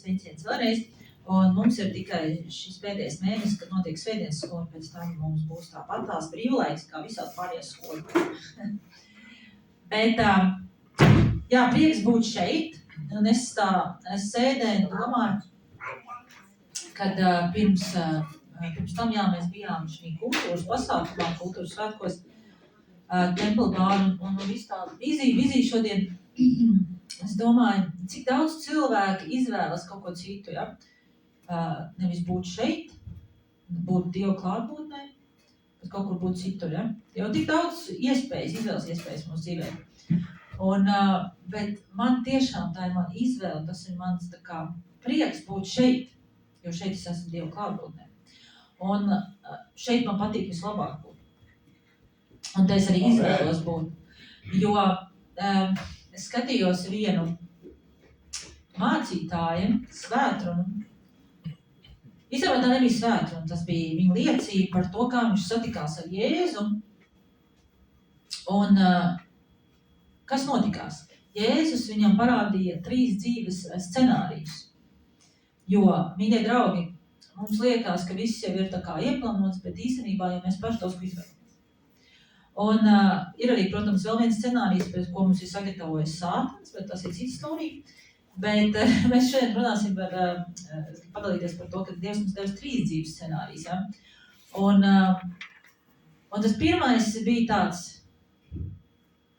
sveiciens vēlreiz. Un mums ir tikai šis pēdējais mēnesis, kad notiek svētdienas skola, pēc tam mums būs tāpatās brīvlaiks, kā visās pārējās skolas. Bet, jā, prieks būt šeit. Un es sēdēju un domāju, kad pirms tam, jā, mēs bijām šī kultūras pasākumā, kultūras svētkos, Temple Bar un visu tā vizija šodien. Es domāju, cik daudz cilvēki izvēlas kaut ko citu, ja? Nevis būt šeit, būt Dievu klātbūtnē, bet kaut kur būt citur, ja? Jo tik daudz izvēles iespējas mūsu dzīvē. Bet man tiešām tā ir mana izvēle, tas ir mans tā kā prieks būt šeit, jo šeit es esmu Dievu klātbūtnē. Un šeit man patīk vislabāk būt. Un te es arī izvēlos būt, jo es skatījos vienu mācītājiem svētrunu. Īstenībā tā nebija svētruna, tas bija viņa liecība par to, kā viņš satikās ar Jēzu. Un kas notikās? Jēzus viņam parādīja 3 dzīves scenārijus. Jo, mīļie draugi, mums liekas, ka viss jau ir tā kā ieplānots, bet īstenībā, ja mēs paši tos izvēlamies. Un ir arī, protams, vēl viens scenārijs, pēc ko mums ir sagatavojis Sātans, bet tas ir cita storija. Bet mēs šodien runāsim padalīties par to, ka Dievs mums devis 3 dzīves scenārijus. Ja? Un tas pirmais bija tāds,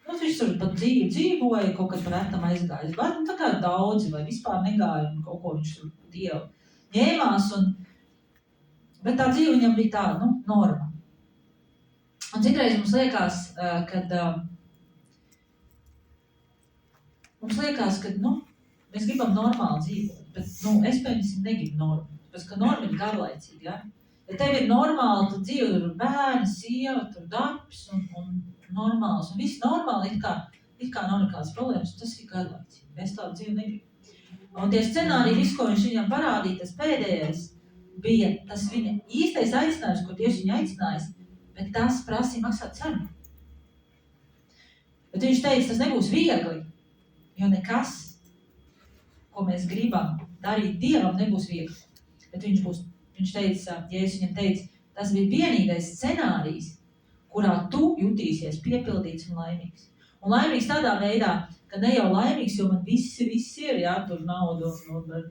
viņš tur pat dzīvoja, kaut kad par etam aizgājis, bet tā kā daudzi vai vispār negāja un kaut ko viņš tur Dievu ņēmās. Bet tā dzīve viņam bija tāda, norma. Un citreiz mums liekas, kad mēs gribam normāli dzīvot, bet, es pēdējiem negribu normu, tāpēc, ka norma ir garlaicīga, ja? Ja tev ir normāli, tad dzīve tur bērni, sieva, tur darbs un normāls, un viss normāli, it kā nav nekādas problēmas, tas ir garlaicīgi, es tādu dzīvi negribu. Un tie scenāriji, visu, ko viņš viņam parādīja, tas pēdējais bija tas viņa īstais aicinājums, ko Dievs viņu aicinājis, bet tas prasīja maksāt cenu. Bet viņš teica, tas nebūs viegli, jo nekas, ko mēs gribam darīt Dievam, nebūs viegli. Bet viņš teica, Jēzus viņam teica, tas bija vienīgais scenārijs, kurā tu jutīsies piepildīts un laimīgs. Un laimīgs tādā veidā, ka ne jau laimīgs, jo man viss ir, jā, tur naudu un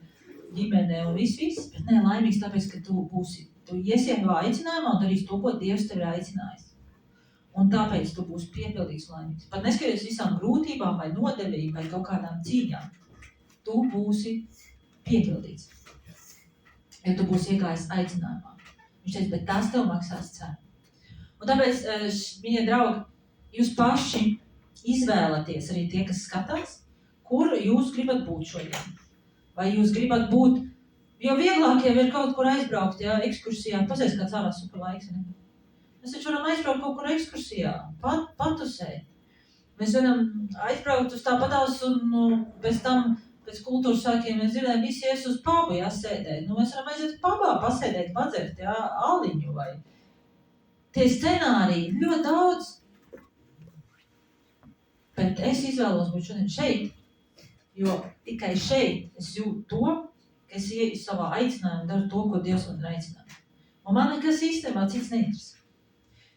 ģimene un viss, bet ne laimīgs tāpēc, ka tu iesi jau aicinājumā un darīsi to, ko Dievs tev ir aicinājis. Un tāpēc tu būsi piepildīgs un laimīgs. Pat neskaties visām grūtībām vai nodevību vai kaut kādām cīņām. Tu būsi piepildīts. Jo tu būsi iegājis aicinājumā. Viņš teica, bet tas tev maksās cenu. Un tāpēc, mīļie draugi, jūs paši izvēlaties arī tie, kas skatās, kur jūs gribat būt šodien. Vai jūs gribat būt, jo vieglāk jau ir kaut kur aizbraukt, ja, ekskursijā, pazies kāds ārā super laiks, ne? Mēs taču varam aizbraukt kaut kur ekskursijā, patusēt. Mēs varam aizbraukt uz tāpatās un pēc tam, pēc kultūras sākiem, mēs dzirdējam, visi ies uz pubu, jā, sēdēt. Mēs varam aiziet pubā, pasēdēt, padzert, jā, aliņu vai. Tie scenāriji ļoti daudz. Bet es izvēlos būt šodien šeit, jo tikai šeit es jūtu to, ka es ieju savā aicinājumā un daru to, ko Dievs man ir aicinājis. Un man nekas īstenībā cits neinteresē.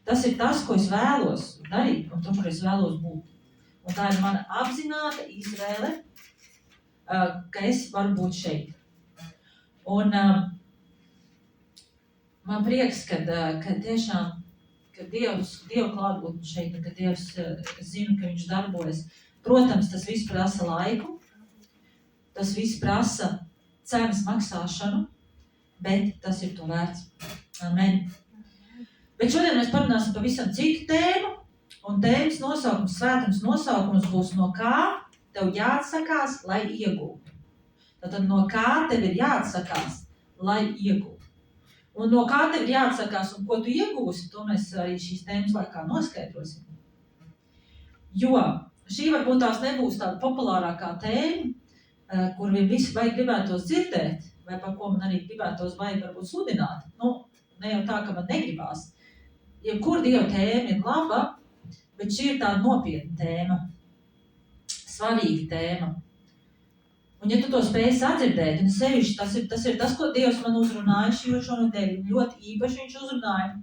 Tas ir tas, ko es vēlos darīt un to, kur es vēlos būt. Un tā ir mana apzināta izvēle, ka es varu būt šeit. Un man prieks, ka tiešām, ka Dievu klātbūtne šeit, un ka Dievs zina, ka viņš darbojas. Protams, tas viss prasa laiku, tas viss prasa cenas maksāšanu, bet tas ir to vērts. Amen. Bet šodien mēs parunāsim pavisam citu tēmu, un tēmas nosaukums, svētums nosaukums būs no kā tev jāatsakās, lai iegūtu. Tātad no kā tev ir jāatsakās, lai iegūtu. Un no kā tev ir jāatsakās un ko tu iegūsi, to mēs arī šīs tēmas laikā noskaidrosim. Jo šī varbūt tās nebūs tāda populārākā tēma, kur visi vai gribētos dzirdēt, vai par ko man arī gribētos vai varbūt sludināt. Ne jau tā, ka man negribās. Jebkur Dieva tēma ir laba, bet šī ir tāda nopietna tēma, svarīga tēma. Un ja tu to spēj sadzirdēt, un sevišķi tas ir tas, ko Dievs man uzrunāja šonadēļ, ļoti īpaši viņš uzrunāja.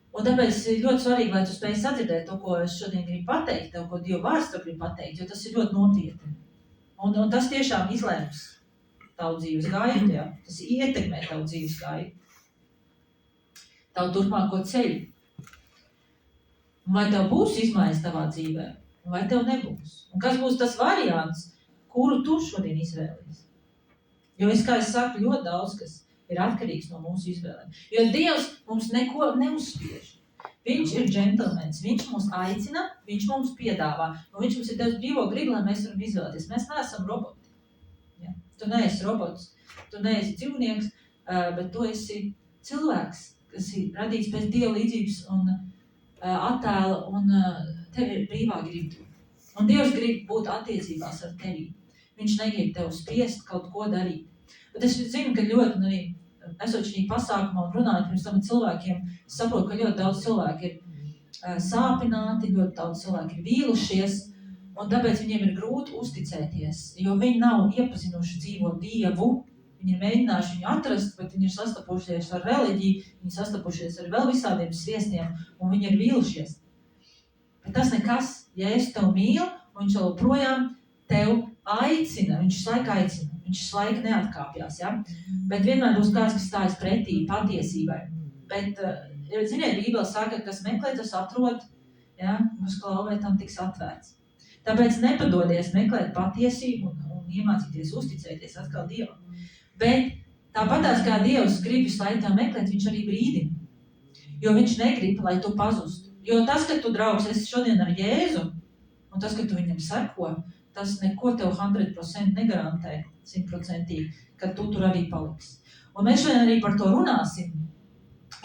Un tāpēc ir ļoti svarīgi, lai tu spēj sadzirdēt to, ko es šodien gribu pateikt, tev, ko Dieva vārds tev gribu pateikt, jo tas ir ļoti nopietni. Un tas tiešām izlēms tavu dzīves gaitu, ja? Tas ietekmē tavu dzīves gaitu, tavu turpmāko ceļu. Un vai tev būs izmaiņas tavā dzīvē, vai tev nebūs? Un kas būs tas variants, kuru tu šodien izvēlies? Jo es, kā es saku, ļoti daudz, kas ir atkarīgs no mūsu izvēlēm. Jo Dievs mums neko neuzspiež. Viņš ir džentelmens, viņš mūs aicina, viņš mums piedāvā. Un viņš mums ir devis brīvo gribu, lai mēs varam izvēlēties. Mēs neesam roboti. Ja? Tu neesi robots, tu neesi dzīvnieks, bet tu esi cilvēks, kas ir radīts pēc Dieva līdzības un attēla, un tev ir brīvā griba. Un Dievs grib būt attiecībās ar tevi. Viņš negrib tev spiest kaut ko darīt. Bet es zinu, ka ļoti, arī esot šī pasākumā un runājot pirms tam cilvēkiem, saprotu, ka ļoti daudz cilvēki ir sāpināti, ļoti daudz cilvēki ir vīlušies, un tāpēc viņiem ir grūti uzticēties, jo viņi nav iepazinuši dzīvo Dievu, viņi ir mēģinājuši viņu atrast, bet viņi ir sastapušies ar reliģiju, viņi sastapušies ar vēl visādiem sviestiem, un viņi ir vīlušies. Bet tas nekas, ja es tev mīlu, un viņš joprojām tev aicina, viņš laika aicina, viņš laika neatkāpjās, ja? Bet vienmēr būs kāds, kas stājas pretī patiesībai. Bet, ziniet, Bībele saka, kas meklē, tas atrod, ja? Uz klauvē tam tiks atvērts. Tāpēc nepadodies meklēt patiesību un iemācīties uzticēties atkal Dievam. Bet tāpatās kā Dievs grib visu laiku tā meklēt, viņš arī brīdina. Jo viņš negrib, lai tu pazustu. Jo tas, ka tu, draugs, esi šodien ar Jēzu, un tas, ka tu viņam seko, tas neko tev 100% negarantē, 100%, ka tu tur arī paliksi. Un mēs šodien arī par to runāsim,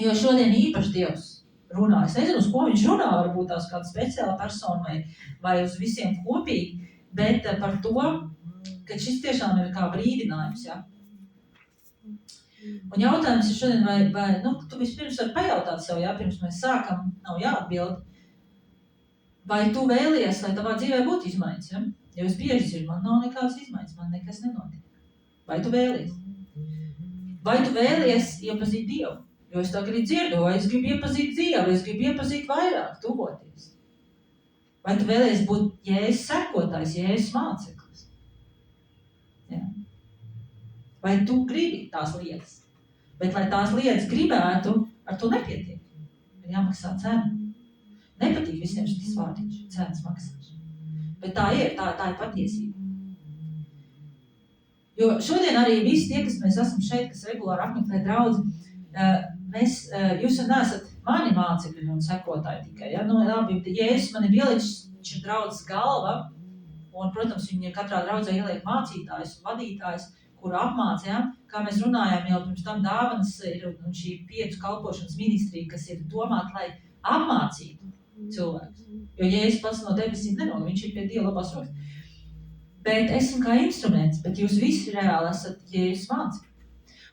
jo šodien īpaši Dievs runā. Es nezinu, uz ko viņš runā, varbūt tās kāda speciāla persona vai uz visiem kopīgi, bet par to, ka šis tiešām ir kā brīdinājums, ja? Un jautājums ir šodien, vai tu vispirms vari pajautāt sev, ja, pirms mēs sākam, nav jāatbild, vai tu vēlies, lai tavā dzīvē būtu izmaiņas, ja? Jo es bieži dzirdu, man nav nekādas izmaiņas, man nekas nenotiek. Vai tu vēlies? Vai tu vēlies iepazīt Dievu? Jo es tā gribu dzirdu, vai es gribu iepazīt Dievu, es gribu iepazīt vairāk, tuvoties. Vai tu vēlies būt Jēzus sekotājs, Jēzus māceklis? Ja? Vai tu gribi tās lietas? Bet, lai tās lietas gribētu, ar to nepietiek. Ir jāmaksā cena. Nepatīk visiem šis vārdiņš, cenas maksāšana. Bet tā ir patiesība. Jo šodien arī visi tie, kas mēs esam šeit, kas regulāri apmeklē draudzi, jūs neesat mani mācekļi un sekotāji tikai. Ja? Labi, Jēzus man ir ielicis, viņš ir draudzes galva, un, protams, viņi katrā draudzē ieliek mācītājs un vadītājs, kuru apmāca, ja? Kā mēs runājām jau pirms tam dāvanas ir un šī 5 kalpošanas ministrija, kas ir domāta, lai apmācītu cilvēks. Jo Jēzus pats no debesīm nenāk, viņš ir pie Dieva labās rokas. Bet esmu kā instruments, bet jūs visi reāli esat Jēzus mācekļi.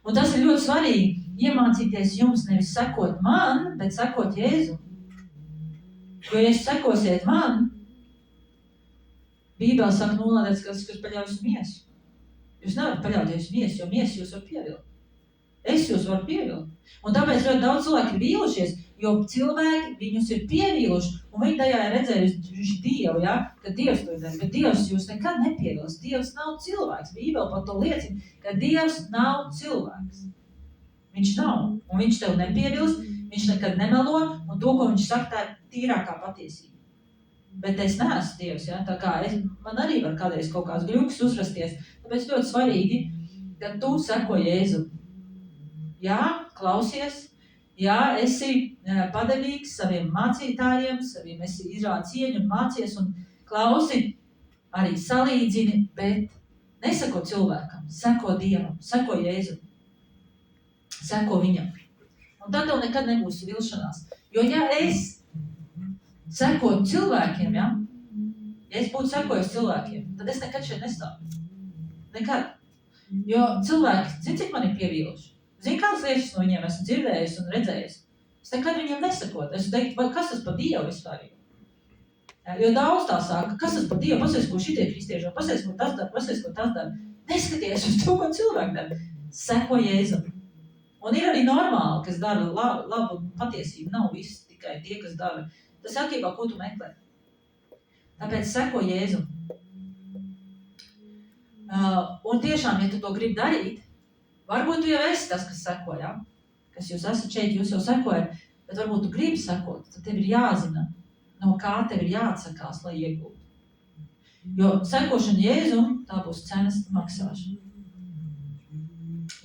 Un tas ir ļoti svarīgi iemācīties jums nevis sekot man, bet sekot Jēzu. Jo, ja jūs sekosiet man, Bībele saka nolādēts, kas paļaujas uz miesu. Jūs nevarat paļauties uz miesu, jo miesu jūs var pievilkt. Es jūs varu pievilkt. Un tāpēc ļoti daudz cilvēki ir vīlušies, jo cilvēki viņus ir pievīluši, un viņi tajā ir redzējuši Dievu, ja? Ka Dievs to ir darījis, bet Dievs jūs nekad nepievilks. Dievs nav cilvēks. Bībele par to liecina, ka Dievs nav cilvēks. Viņš nav, un viņš tev nepievils, viņš nekad nemelo, un to, ko viņš saka, tā ir tīrākā patiesība. Bet es neesmu Dievs, ja? Tā kā man arī var kādreiz kaut kāds gļuks uzrasties, tāpēc ļoti svarīgi, ka tu seko Jēzu. Jā, klausies, jā, esi padevīgs saviem mācītājiem, esi izrādi cieņu un mācies un klausi, arī salīdzini, bet nesako cilvēkam, seko Dievam, seko Jēzu, seko viņam. Un tad tev nekad nebūs vilšanās. Jo ja es sekotu cilvēkiem, ja es būtu sekojis cilvēkiem, tad es nekad šeit nestāvu. Nekad. Jo cilvēki, cik man ir pievīluši? Zini, kādas lietas no viņiem esmu dzirdējis un redzējis? Es nekad viņiem nesakotu. Es teiktu, kas tas par Dievu vispār ir? Jo daudz tā saka, kas tas par Dievu, pasies, ko šitie kristieši, pasies, ko tas dara, pasies, ko tas dara. Neskaties uz to, ko cilvēki dara. Seko Jēzum. Un ir arī normāli, kas dara labu patiesību. Nav visi tikai tie, kas dara. Tas attiecībā, ko tu meklē. Tāpēc seko Jēzum. Un tiešām, ja tu to gribi darīt, varbūt tu jau esi tas, kas seko, ja? Kas jūs esat šeit, jūs jau sekojat, bet varbūt tu gribi sekot, tad tev ir jāzina, no kā tev ir jāatsakās, lai iegūtu. Jo sekošana Jēzum, tā būs cenas maksāšana.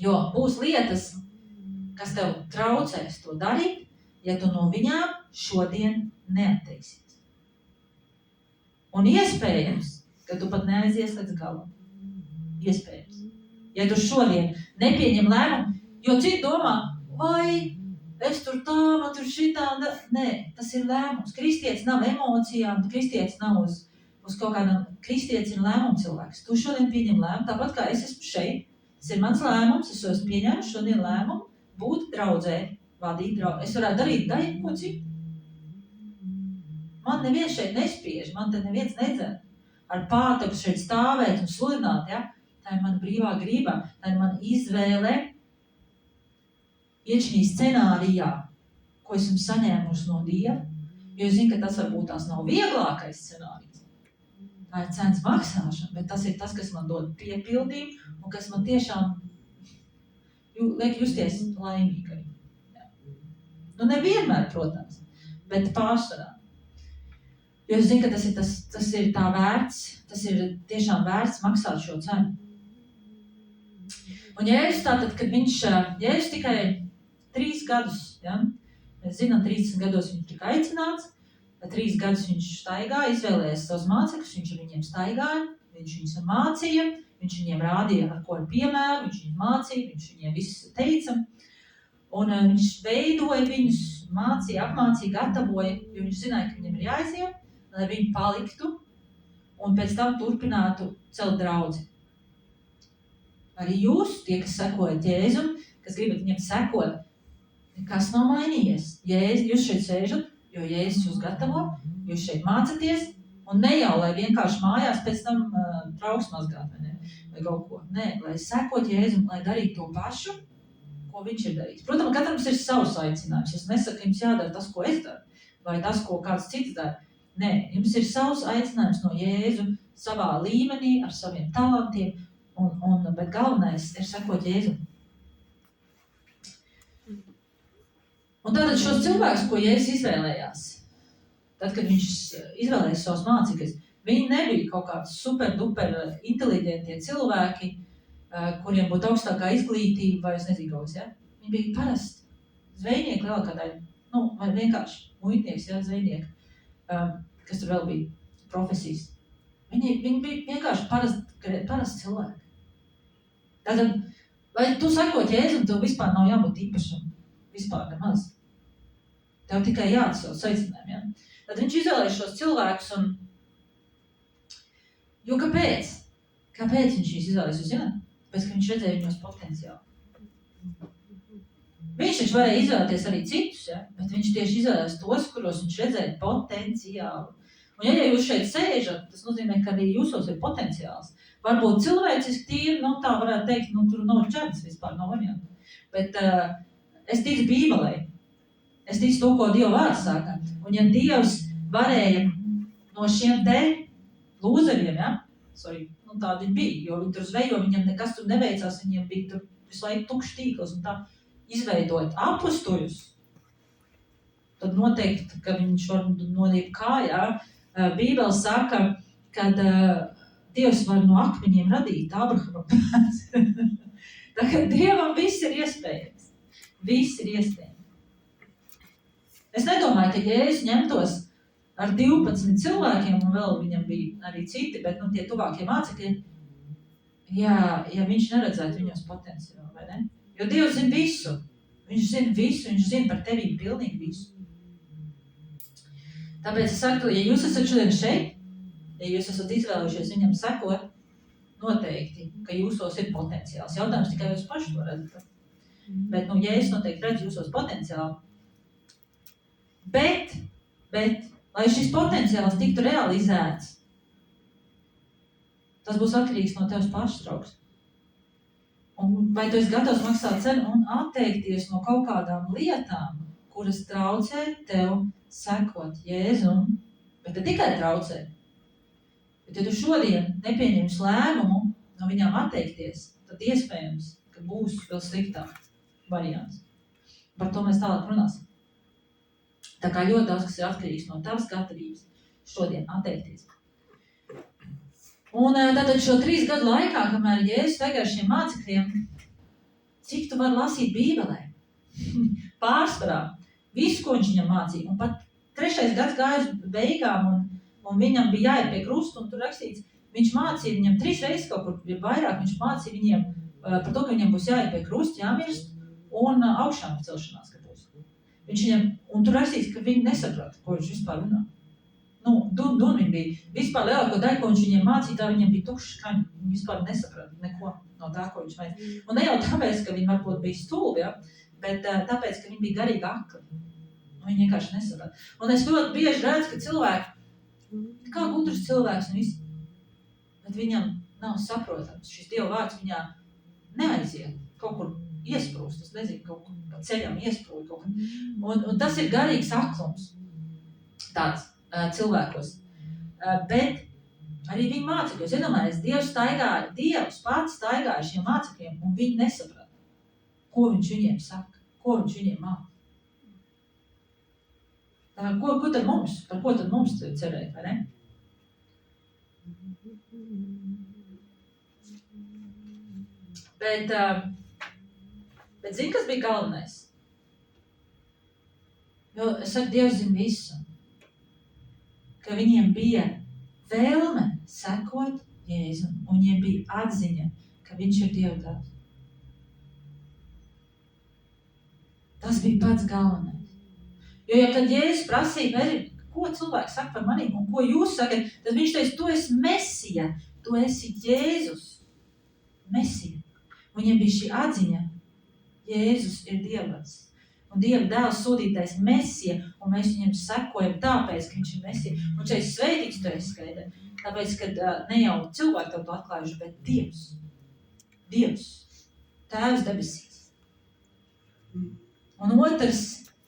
Jo būs lietas, kas tev traucēs to darīt, ja tu no viņām šodien neatteiksies. Un iespējams, ka tu pat neaizies līdz galam. Iespējams. Ja tu šodien nepieņem lēmumu, jo citi domā, vai es tur tā, man tur šitā, nē, tas ir lēmums. Kristietis nav emocijām, kristietis nav uz kaut kādam, kristietis ir lēmumu cilvēks. Tu šodien pieņem lēmumu, tāpat kā es esmu šeit, tas ir mans lēmums, es esmu pieņēmis šodien lēmumu, būt draudzē, vadīt draudzē. Es varētu darīt ko citu. Man neviens šeit nespiež, man te neviens nedzer. Ar pātaku šeit stāvēt un sludināt, ja? Tā ir mana brīvā grība, tā ir mana izvēle iet šī scenārijā, ko esmu saņēmusi no Dieva, jo es zinu, ka tas varbūt tās nav vieglākais scenārijs. Tā ir cenas maksāšana, bet tas ir tas, kas man dod piepildījumu un kas man tiešām liek justies laimīgai. Nu, nevienmēr, protams, bet pārsvarā. Jo es zinu, ka tas ir tā vērts, tas ir tiešām vērts maksāt šo cenu. Un Jēzus tātad, kad Jēzus tikai 3 gadus, ja, mēs zinām, 30 gados viņš tika aicināts, 3 gadus viņš staigāja, izvēlējās savus mācekļus, viņš ar viņiem staigāja, viņš viņus mācīja, viņš viņiem rādīja, ar ko ir piemēru, viņš viņus mācīja, viņš viņiem visu teica. Un viņš veidoja viņus, mācīja, apmācīja, gatavoja, jo viņš zināja, ka viņiem ir jāiziet, lai viņi paliktu un pēc tam turpinātu celt draudzi. Arī jūs, tie, kas sekojat Jēzum, kas gribat viņam sekot, nekas nav mainījies. Jūs šeit sēžat, jo Jēzus jūs gatavo, jūs šeit mācaties, un ne jau, lai vienkārši mājās pēc tam trauks mazgāt, vai kaut ko. Nē, lai sekot Jēzum, lai darītu to pašu, ko viņš ir darījis. Protams, katram ir savs aicinājums. Es nesaku, jums jādara tas, ko es daru, vai tas, ko kāds cits dara. Nē, jums ir savs aicinājums no Jēzu savā līmenī, ar saviem talantiem, bet galvenais ir sekot Jēzum. Un tātad šos cilvēkus, ko Jēzus izvēlējās, tad, kad viņš izvēlējās savus mācekļus, viņi nebija kaut kādi super-duper inteliģentie cilvēki, kuriem būtu augstākā izglītība, vai es nezinu kaut kas, ja? Viņi bija parasti zvejnieki lielākā daļa, vai vienkārši muitnieks, ja, zvejnieki, kas tur vēl bija profesijas. Viņi bija vienkārši parasti cilvēki. Tātad, lai tu sekot Jēzum, tev vispār nav jābūt īpašam, vispār nemaz. Tev tikai jāatsauc aicinājumi, ja? Tad viņš izvēlēja šos cilvēkus un... Jo kāpēc? Kāpēc viņš viņus izvēlēja? Jūs zināt? Tāpēc, ka viņš redzēja viņos potenciālu. Viņš taču varēja izvēlēties arī citus, ja? Bet viņš tieši izvēlējās tos, kuros viņš redzēja potenciālu. Un ja jūs šeit sēžat, tas nozīmē, ka arī jūsos ir potenciāls. Varbūt cilvēciski tīri, tā varētu teikt, tur nav čerdas vispār, nav variantu. Bet es ticu Bībelē. Es ticu to, ko Dieva vārds saka. Un ja Dievs varēja no šiem te lūzeriem, ja? Tādi bija, jo viņi tur zvejo, viņam nekas tur neveicās, viņiem bija tur visu laiku tukšs tīkls un tā izveidot apustuļus, tad noteikti, ka viņš var nodīt kājā. Bībele saka, kad Dievs var no akmeņiem radīt Abrahama pēc. Tā kā Dievam viss ir iespējams. Viss ir iespējams. Es nedomāju, ka Jēzus ņemtos ar 12 cilvēkiem, un vēl viņam bija arī citi, bet tie tuvākie mācekļi, ja viņš neredzētu viņos potenciāli, vai ne? Jo Dievs zina visu. Viņš zina visu, viņš zina par tevi pilnīgi visu. Tāpēc es saku, ja jūs esat šodien šeit, ja jūs esat izvēlējušies viņam sekot, noteikti, ka jūsos ir potenciāls. Jautājums tikai jūs paši to redzat. Bet, Jēzus noteikti redz jūsos potenciālu. Bet, lai šis potenciāls tiktu realizēts, tas būs atkarīgs no tevs pašas, draugs. Un vai tu esi gatavs maksāt cenu un atteikties no kaut kādām lietām, kuras traucē tev sekot Jēzum, bet ne tikai traucē. Bet ja tu šodien nepieņems lēmumu no viņām atteikties, tad iespējams, ka būs vēl sliktāk variants. Par to mēs tālāk runāsim. Tā kā ļoti daudz, kas ir atkarīgs no tavas gatavības šodien atteikties. Un tātad šo 3 gadu laikā, kamēr Jēzus tagad šiem mācekļiem, cik tu vari lasīt Bībelē? Pārsvarā. Visu, ko viņš viņam mācīja. Un pat 3. gads gāja uz beigām, un viņam bija jāiet pie krusta, un tur rakstīts, viņš mācīja viņam 3 reizes kaut kur, ja vairāk, viņš mācīja viņiem par to, ka viņam būs jāiet pie krusta, jāmirst, un augšām celšanās, ka būs. Viņš viņam, un tur rakstīts, ka viņi nesaprata, ko viņš vispār runā. Dun viņi bija. Vispār lielāko daļu, ko viņš viņiem mācīja, tā viņiem bija tukša skaņa. Viņi vispār nesaprata neko no tā, ko viņš mācīja. Un ne jau tāpēc, ka viņi varbūt bija stulbi, ja? Bet tāpēc, ka viņi bija garīgi akli. Viņi vienkārši nesaprata. Un es ļoti bieži redzu, ka cilvēki, kā gudrs cilvēks un viss, bet viņam nav saprotams. Šis Dieva vārds viņā neaiziet. Kaut kur iesprūst, es nezinu, kaut kur pa ceļam iesprūst. Un tas ir garīgs aklums. Tāds. Cilvēkos. Bet arī viņi mācekļos, iedomājies, Dievs pats staigāja šiem mācekļiem, un viņi nesaprata, ko viņš viņiem saka, ko viņš viņiem māca. Ko tad mums, par ko tad mums cerēt, vai ne? Bet zini, kas bija galvenais? Jo, es saku, Dievs zina visu. Ka viņiem bija vēlme sekot Jēzum, un viņiem bija atziņa, ka viņš ir Dieva dēls. Tas bija pats galvenais. Jo, ja kad Jēzus prasīja, ko cilvēki saka par manīm, un ko jūs sakat, tad viņš teica, tu esi Mesija, tu esi Jēzus. Mesija. Un viņiem bija šī atziņa, Jēzus ir Dieva dēls. Un Dieva dēls sūtītais Mesija, un mēs viņam sekojam tāpēc, ka viņš ir Mesija. Un šeit sveitīgs tu esi skaidri, tāpēc, ka ne jau cilvēki tev to atklājuši, bet Dievs. Dievs. Tēvs debesīs. Un otrs,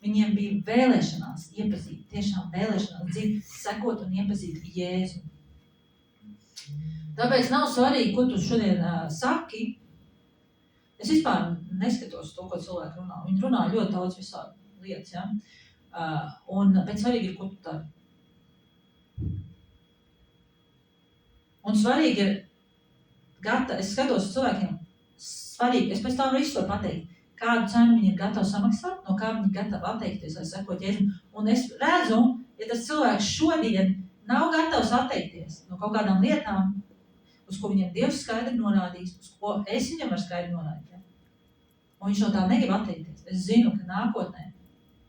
viņiem bija vēlēšanās iepazīt, tiešām vēlēšanās dzīt, sekot un iepazīt Jēzu. Tāpēc nav svarīgi, ko tu šodien saki. Es vispār neskatos to, ko cilvēki runā. Viņi runā ļoti daudz visādi lietas, ja? Bet svarīgi ir, ko tu dari. Un svarīgi ir, es skatos uz cilvēkiem, svarīgi, es pēc tā visu varu pateikt, kādu cenu viņi ir gatavi samaksāt, no kā viņi ir gatavi atteikties, lai sekot Jēzum. Un es redzu, ja tas cilvēks šodien nav gatavs atteikties no kaut kādām lietām, uz ko viņam Dievs skaidri norādīs, uz ko es viņam varu skaidri norādīt. Ja? Un viņš no tā negrib atteikties. Es zinu, ka nākotnē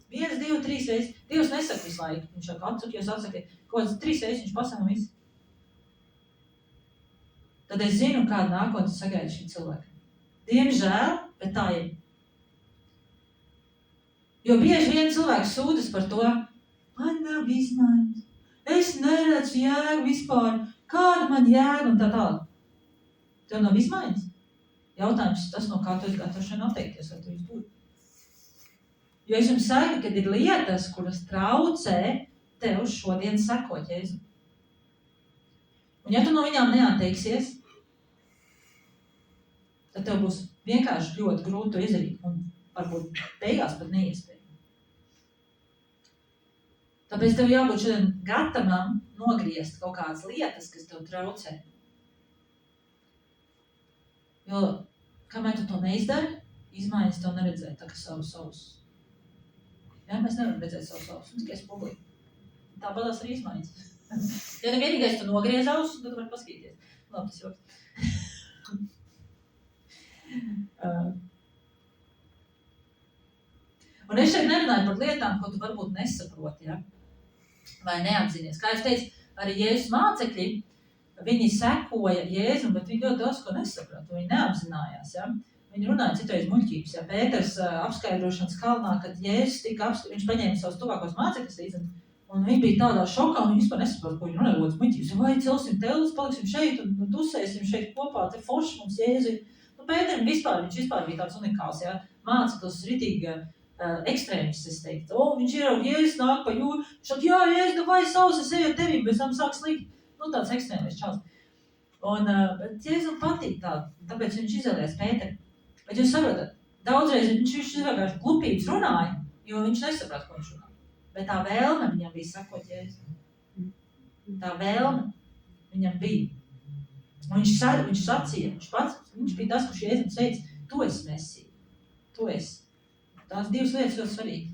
1, 2, 3 reizes, Dievs nesaka visu laiku, viņš saka atsaka, jūs atsakiet, kaut kāds 3 reizes viņš pasaka un viss. Tad es zinu, kāda nākotne sagaida šī cilvēka. Diemžēl, bet tā ir. Jo bieži vien cilvēks sūdzas par to, man nav izmaiņas, es neredzu jēgu vispār, kāda man jēga un tā tālāk. Tev nav izmaiņas? Jautājums tas, no kā tu esi gatavs šodien atteikties, vai tu esi būt. Jo es jums saku, ka ir lietas, kuras traucē tev šodien sekot Jēzum. Un ja tu no viņām neatteiksies, tad tev būs vienkārši ļoti grūti to izdarīt un varbūt beigās pat neiespēj. Tāpēc tev jābūt šodien gatavam nogriezt kaut kādas lietas, kas tev traucē. Jo, kamēr tu to neizdari, izmaiņas tev neredzēt, tā kā savus. Ja, mēs nevaram redzēt savus, un tikai spoguli. Tā padās arī izmaiņas. Ja nevienīgais tu nogriez ausus, tad tu vari paskatīties. Labi, tas joks. Un es šeit nerunāju par lietām, ko tu varbūt nesaproti, ja? Vai neapzinies. Kā es teicu, arī Jēzus mācekļi, viņi sekoja Jēzum, bet viņi ļoti daudz ko nesaprata, viņi neapzinājās. Ja? Viņi runāja citreiz muļķības. Ja? Pēters apskaidrošanas kalnā, kad Jēzus tika viņš paņēma savus tuvākos mācekļus līdzi, Un viņi bija tādā šokā, un viņi vispār nesaprot, ko viņi runāja, lūdzu, muļķības, vai celsim telus, paliksim šeit un dusēsim šeit kopā, te forši mums Jēzu. Nu, Pēterim viņš vispār bija tāds unikāls, ja, māca tos ritīgi ekstrēmistus, es teiktu. Viņš ir Jēzus nāk pa jūru, šat, jā, Jēzus, vai savs, es eju ar tevim, bez tam sāk slikt. Nu, tāds ekstrēmists čals. Un Jēzum patīk tā, tāpēc viņš izvēlējās Pēteri. Bet jūs saprotat, daudzreiz viņš vienkārši glupības runāja, jo viņš nesaprāt, ko viņš runā. Bet tā vēlme viņam bija sakot Jēzu. Tā vēlme viņam bija. Un viņš sacīja, viņš bija tas, kurš Jēzum teica, tu esi Mesija, tu esi. Tās divas lietas ļoti svarīgi.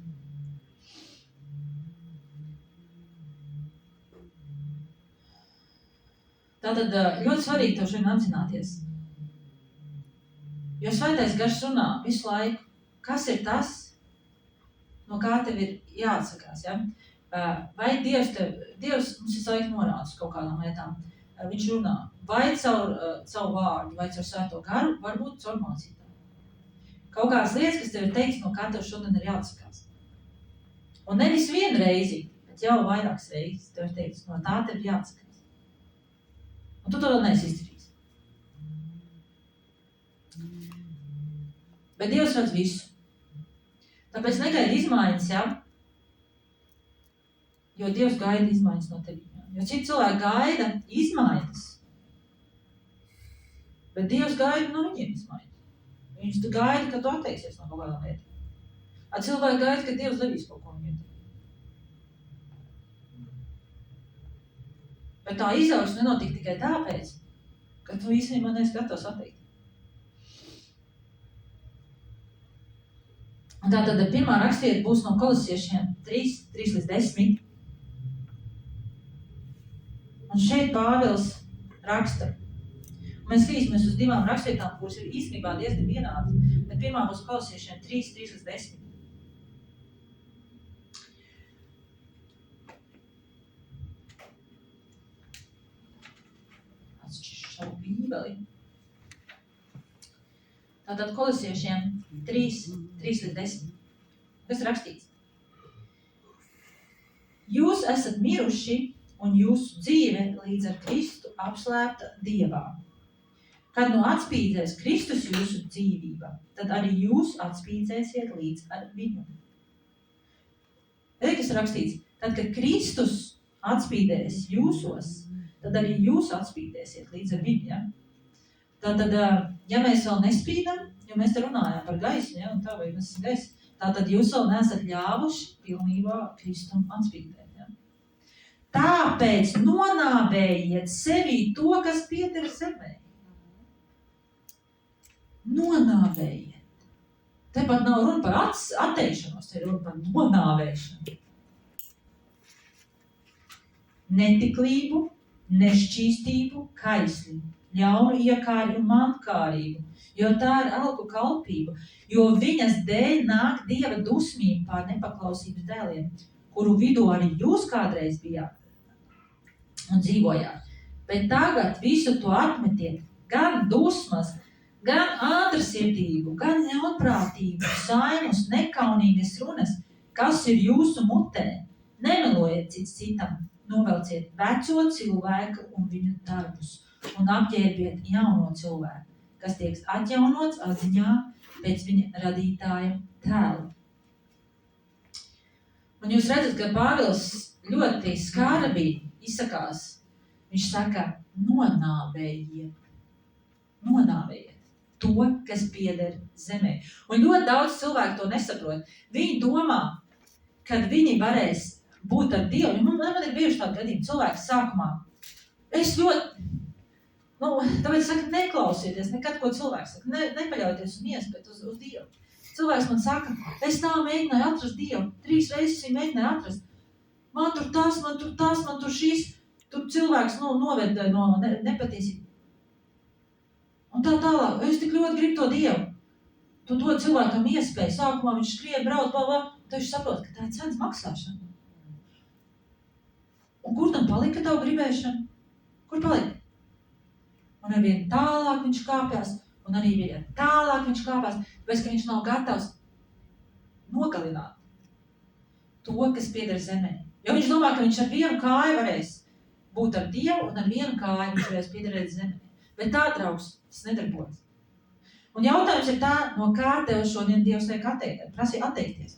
Tātad ļoti svarīgi tev šodien apzināties. Jo Svētais Gars runā visu laiku, kas ir tas, no kā tev ir jāatsakās. Ja? Vai Dievs mums visu laiku norāda uz kaut kādām lietām. Viņš runā vai caur savu vārdu, vai caur Svēto Garu, varbūt caur mācītāju. Kaut kādas lietas, kas tev ir teikts, no kā tev šodien ir jāatsakās. Un nevis vienu reizi, bet jau vairākas reizes tev ir teikts, no tā tev ir jāatsakās. Un tu to vēl neesi izdarījis. Bet Dievs redz visu. Tāpēc negaidi izmaiņas, ja? Jo Dievs gaida izmaiņas no tevi. Ja? Jo citi cilvēki gaida izmaiņas, bet Dievs gaida no viņiem izmaiņas. Viņš gaida, ka tu atteiksies no kaut kādām lietām. Cilvēki gaida, ka Dievs darīs kaut ko viņiem. Bet tā izaugsme nenotika tikai tāpēc, ka tu īstenībā neesi gatavs atteikt. Un tātad pirmā rakstiet būs no Kolosiešiem 3:10. Un šeit Pāvils raksta. Un mēs skatīsimies uz divām rakstietām, kuras ir īstenībā diezgan vienādas. Bet pirmā būs Kolosiešiem 3:10. Savu bībeli. Tātad Kolosiešiem 3:10. Kas rakstīts? Jūs esat miruši un jūsu dzīve līdz ar Kristu apslēpta Dievā. Kad nu atspīdzēs Kristus jūsu dzīvība, tad arī jūs atspīdzēsiet līdz ar viņu. Kas rakstīts? Tad, kad Kristus atspīdēs jūsos, tad arī jūs atspīdēsiet līdz ar viņu. Ja? Tātad, ja mēs vēl nespīdam, jo mēs te runājām par gaismu, ja? Un tā vai mēs esam gaismu, tātad jūs vēl neesat ļāvuši pilnībā Kristum atspīdēt. Ja? Tāpēc nonāvējiet sevī to, kas pieder zemē. Nonāvējiet. Tepat nav runa par atteikšanos, te ir runa par nonāvēšanu. Netiklību, nešķīstību, kaisli, ļaunu iekāri un mankārību, jo tā ir alku kalpība, jo viņas dēļ nāk Dieva dusmība pār nepaklausības dēliem, kuru vidū arī jūs kādreiz bijāt un dzīvojāt. Bet tagad visu to atmetiet, gan dusmas, gan ātrsirdību, gan ļaunprātību, saimus, nekaunīgas runas, kas ir jūsu mutē. Nemelojiet cits citam. Novelciet veco cilvēku un viņu darbus un apģērbiet jauno cilvēku, kas tiek atjaunots atziņā pēc viņa radītāja tēla. Un jūs redzat, ka Pāvils ļoti skarbi izsakās. Viņš saka, nonāvējiet to, kas pieder zemē. Un ļoti daudz cilvēku to nesaprot. Viņi domā, kad viņi varēs būt ar Dievu. Man ir bijuši tādi gadījumi cilvēki sākumā. Es ļoti, tāpēc saka, neklausieties nekad, ko cilvēks saka. Nepaļaujieties un iespēt uz Dievu. Cilvēks man saka, es tā mēģināju atrast Dievu. 3 reizes viņa mēģināju atrast. Man tur tas, man tur šis. Tur cilvēks noved no nepatiesību. Un tā tālāk, es tik ļoti gribu to Dievu. Tu dod cilvēkam iespēju. Sākumā viņš skrien, brauc, tad viņš saprot, ka tā ir cenas maksāšana. Un kur tam palika tavu gribēšanu? Kur palika? Un arvien tālāk viņš kāpjas, un arī vien tālāk viņš kāpjas, tāpēc, ka viņš nav gatavs nogalināt to, kas pieder zemē. Jo viņš domā, ka viņš ar vienu kāju varēs būt ar Dievu un ar vienu kāju viņš varēs piederēt zemē. Bet tā, draugs, tas nedarbojas. Un jautājums ir tā, no kā tev šodien Dievs liek atteikties.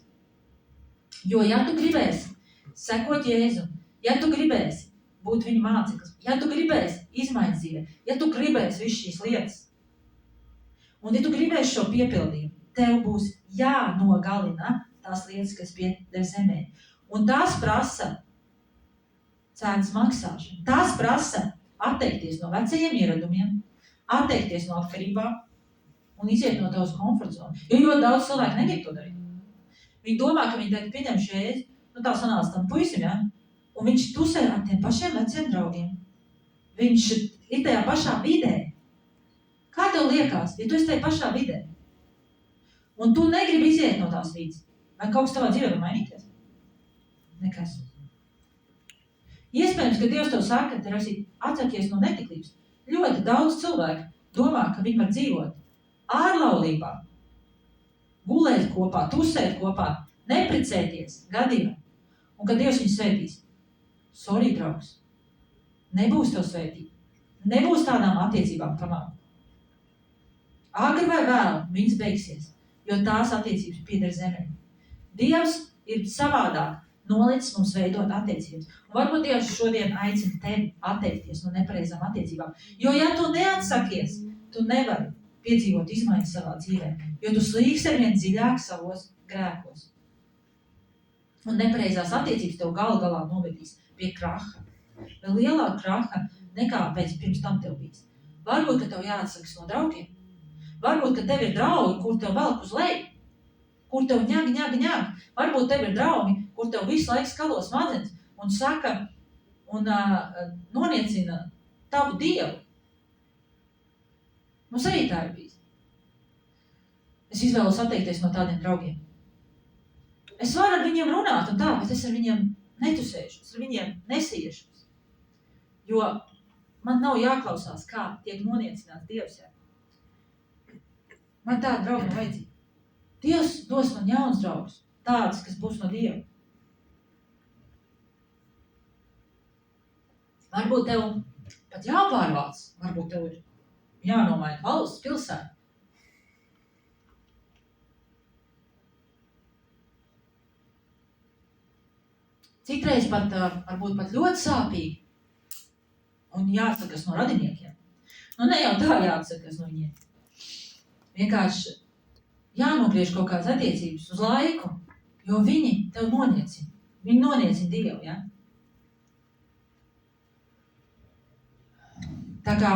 Jo, ja tu gribēsi sekot Jēzu, ja tu gribēsi būt viņa māceklis, ja tu gribēsi izmaiņas dzīvē, ja tu gribēsi visu šīs lietas, un ja tu gribēsi šo piepildījumu, tev būs jānogalina tās lietas, kas pieder zemē. Un tās prasa cenas maksāšanu. Tās prasa atteikties no vecajiem ieradumiem, atteikties no atkarībām un iziet no tavas komfortzonas. Jo ļoti daudz cilvēku negrib to darīt. Viņi domā, ka viņi tagad pieņemšu Jēzu, tā sanāca tam puisim, ja? Un viņš tusē ar tiem pašiem veciem draugiem. Viņš ir tajā pašā vidē. Kā tev liekas, ja tu esi tajā pašā vidē? Un tu negribi iziet no tās vidas. Vai kaut kas tavā dzīvē var mainīties? Nekas. Iespējams, ka Dievs tev saka, ka atsakies no netiklības. Ļoti daudz cilvēku domā, ka viņi var dzīvot ārlaulībā, gulēt kopā, tusēt kopā, neprecēties gadiem. Un kad Dievs viņu svētīs, sorry, draugs, nebūs tev svētība. Nebūs tādām attiecībām kamām. Agri vai vēl, viņas beigsies, jo tās attiecības pieder zemē. Dievs ir savādāk nolicis mums veidot attiecības. Un varbūt Dievs šodien aicina tevi atteikties no nepareizām attiecībām. Jo ja tu neatsakies, tu nevari piedzīvot izmaiņas savā dzīvē, jo tu slīgsi arvien dziļāk savos grēkos. Un nepareizās attiecības tev galā novedīs pie kraha. Vēl lielāka kraha nekā pirms tam tev bijis. Varbūt, ka tev jāatsakas no draugiem. Varbūt, ka tev ir draugi, kur tev velk uz leju, kur tev ņag. Varbūt tev ir draugi, kur tev visu laiku skalo smadzenes un saka un noniecina tavu Dievu. Mums arī tā ir bijis. Es izvēlos atteikties no tādiem draugiem. Es varu ar viņiem runāt un tā, bet es ar viņiem netusēšu, es ar viņiem nesiešos. Jo man nav jāklausās, kā tiek noniecināts Dievs. Man tāda drauga nav vajadzīga. Dievs dos man jauns draugus, tāds, kas būs no Dieva. Varbūt tev pat jāpārvāc, varbūt tev ir jānomaina valsts, pilsēta. Citreiz pat, varbūt pat ļoti sāpīgi un jāatsakas no radiniekiem. Nu, ne jau tā jāatsakas no viņiem. Vienkārši jānogriež kaut kādas attiecības uz laiku, jo viņi tev noniecina. Viņi noniecina Dievu, ja? Tā kā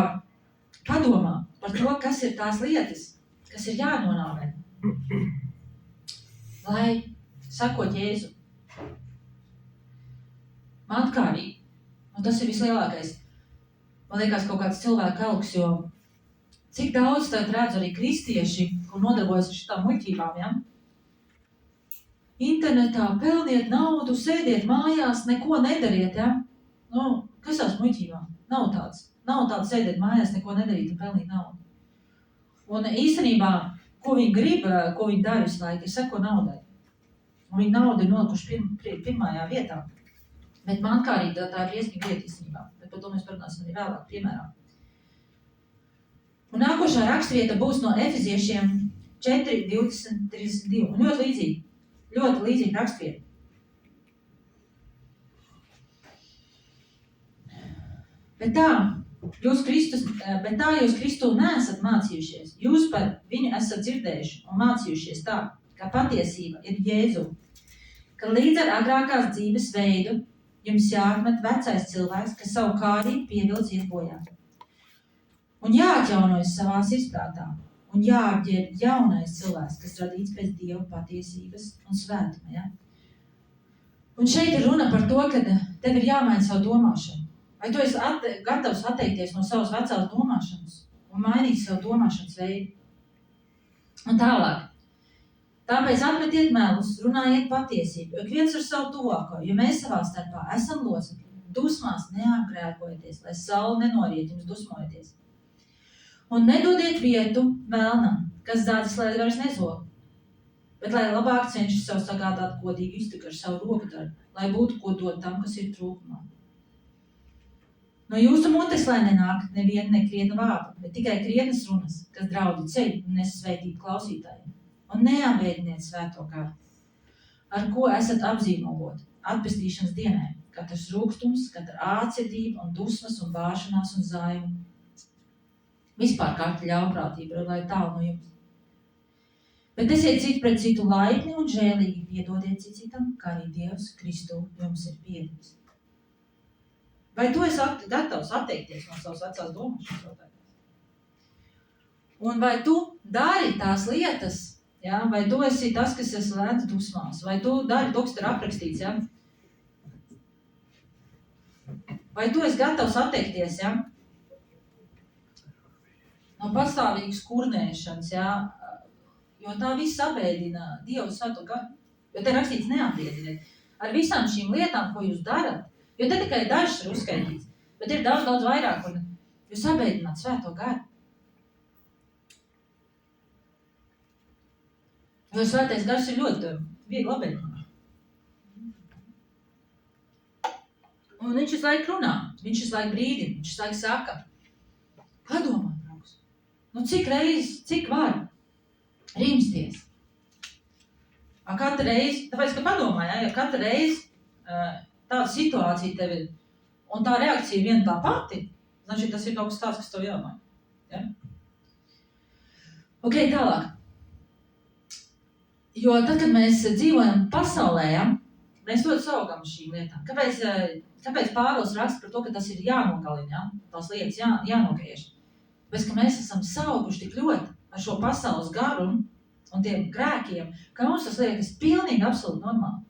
padomā par to, kas ir tās lietas, kas ir jānonāvē, lai sakot Jēzu. Matkārīgi. Un tas ir vislielākais. Man liekas kaut kāds cilvēku elks, jo cik daudz tagad redzu arī kristieši, kur nodarbojas ar šitām muļķībām, ja? Internetā pelniet naudu, sēdiet mājās, neko nedariet, ja? Nu, kas tās muļķībām? Nav tāds. Nav tāds sēdiet mājās, neko nedarīt un pelnīt naudu. Un īstenībā, ko viņi grib, ko viņi dara visu laiku, ir seko naudai. Un viņi naudu ir nolikuši pirmajā vietā. Bet mankārīgi tā ir briesmīga lieta īstenībā. Bet par to mēs parunāsim arī vēlāk, piemēram. Un nākošā rakstvieta būs no Efeziešiem 4, 20, 32. Un ļoti līdzīgi rakstvieta. Bet tā jūs Kristu neesat mācījušies. Jūs par viņu esat dzirdējuši un mācījušies tā, ka patiesība ir Jēzu. Ka līdz ar agrākās dzīves veidu jums jāatmet vecais cilvēks, kas savu kārību pievilc iet bojā. Un jāatjaunojas savā sirdsprātā. Un jāapģērb jaunais cilvēks, kas radīts pēc Dieva patiesības un svētuma. Ja? Un šeit ir runa par to, ka tev ir jāmaina savu domāšanu. Vai tu esi gatavs atteikties no savas vecās domāšanas un mainīt savu domāšanas veidu? Un tālāk. Tāpēc atmetiet melus, runājiet patiesību, jo viens ar savu tuvāko, jo mēs savā starpā esam locekļi, dusmās neapgrēkojieties, lai saule nenoriet jums dusmojoties. Un nedodiet vietu vēlnam, kas dādas, lai vairs nezog. Bet lai labāk cenšas sev sagādāt godīgu iztiku ar savu roku darbu, lai būtu ko dot tam, kas ir trūkumā. No jūsu mutes, lai nenāk neviena nekrietna vārda, bet tikai krietnas runas, kas draudi ceļu un nesveitību klausītājiem. Un neapbēdiniet svēto garu, ar ko esat apzīmogoti atpestīšanas dienai, katrs rūgstums, katra ācirdība un dusmas un bāšanās un zaimu. Vispār kārta ļaunprātība, lai tālu no jums. Bet esiet citi pret citu laipni un žēlīgi, piedodiet citam, kā arī Dievs Kristu jums ir piedodis. Vai tu esi gatavs atteikties no savas vecās domāšanas? Un vai tu dari tās lietas, ja? Vai tu esi tas, kas esi lēns dusmās? Vai tu dari to, kas ir aprakstīts? Ja? Vai tu esi gatavs atteikties? Ja? No pastāvīgas kurnēšanas, ja? Jo tā viss abēdina Dievu svēto garu. Jo te rakstīts neapbiediniet. Ar visām šīm lietām, ko jūs darat, jo te tikai dažas ir uzskaitīts, bet ir daudz vairāk, un jūs abēdināt svēto garu. Jo svētais gars ir ļoti viegli abēdināt. Un viņš visu laiku runā, viņš visu laiku brīdina, viņš visu laiku saka, padomā, draugs, nu cik reizi, cik var rimsties. Katru reizi, tāpēc, ka padomā, ja katru reizi tāda situācija tev ir, un tā reakcija viena tā pati, znači tas ir kaut kas tāds, kas tev jāmaina. Ja? Ok, tālāk. Jo tad, kad mēs dzīvojam pasaulē, ja, mēs ļoti saugam šīm lietām. Kāpēc Pāvils raksta par to, ka tas ir jānogalina, ja? Tās lietas jānogriež? Tāpēc, ka mēs esam sauguši tik ļoti ar šo pasaules garu un tiem grēkiem, ka mums tas liekas pilnīgi absolūti normāli.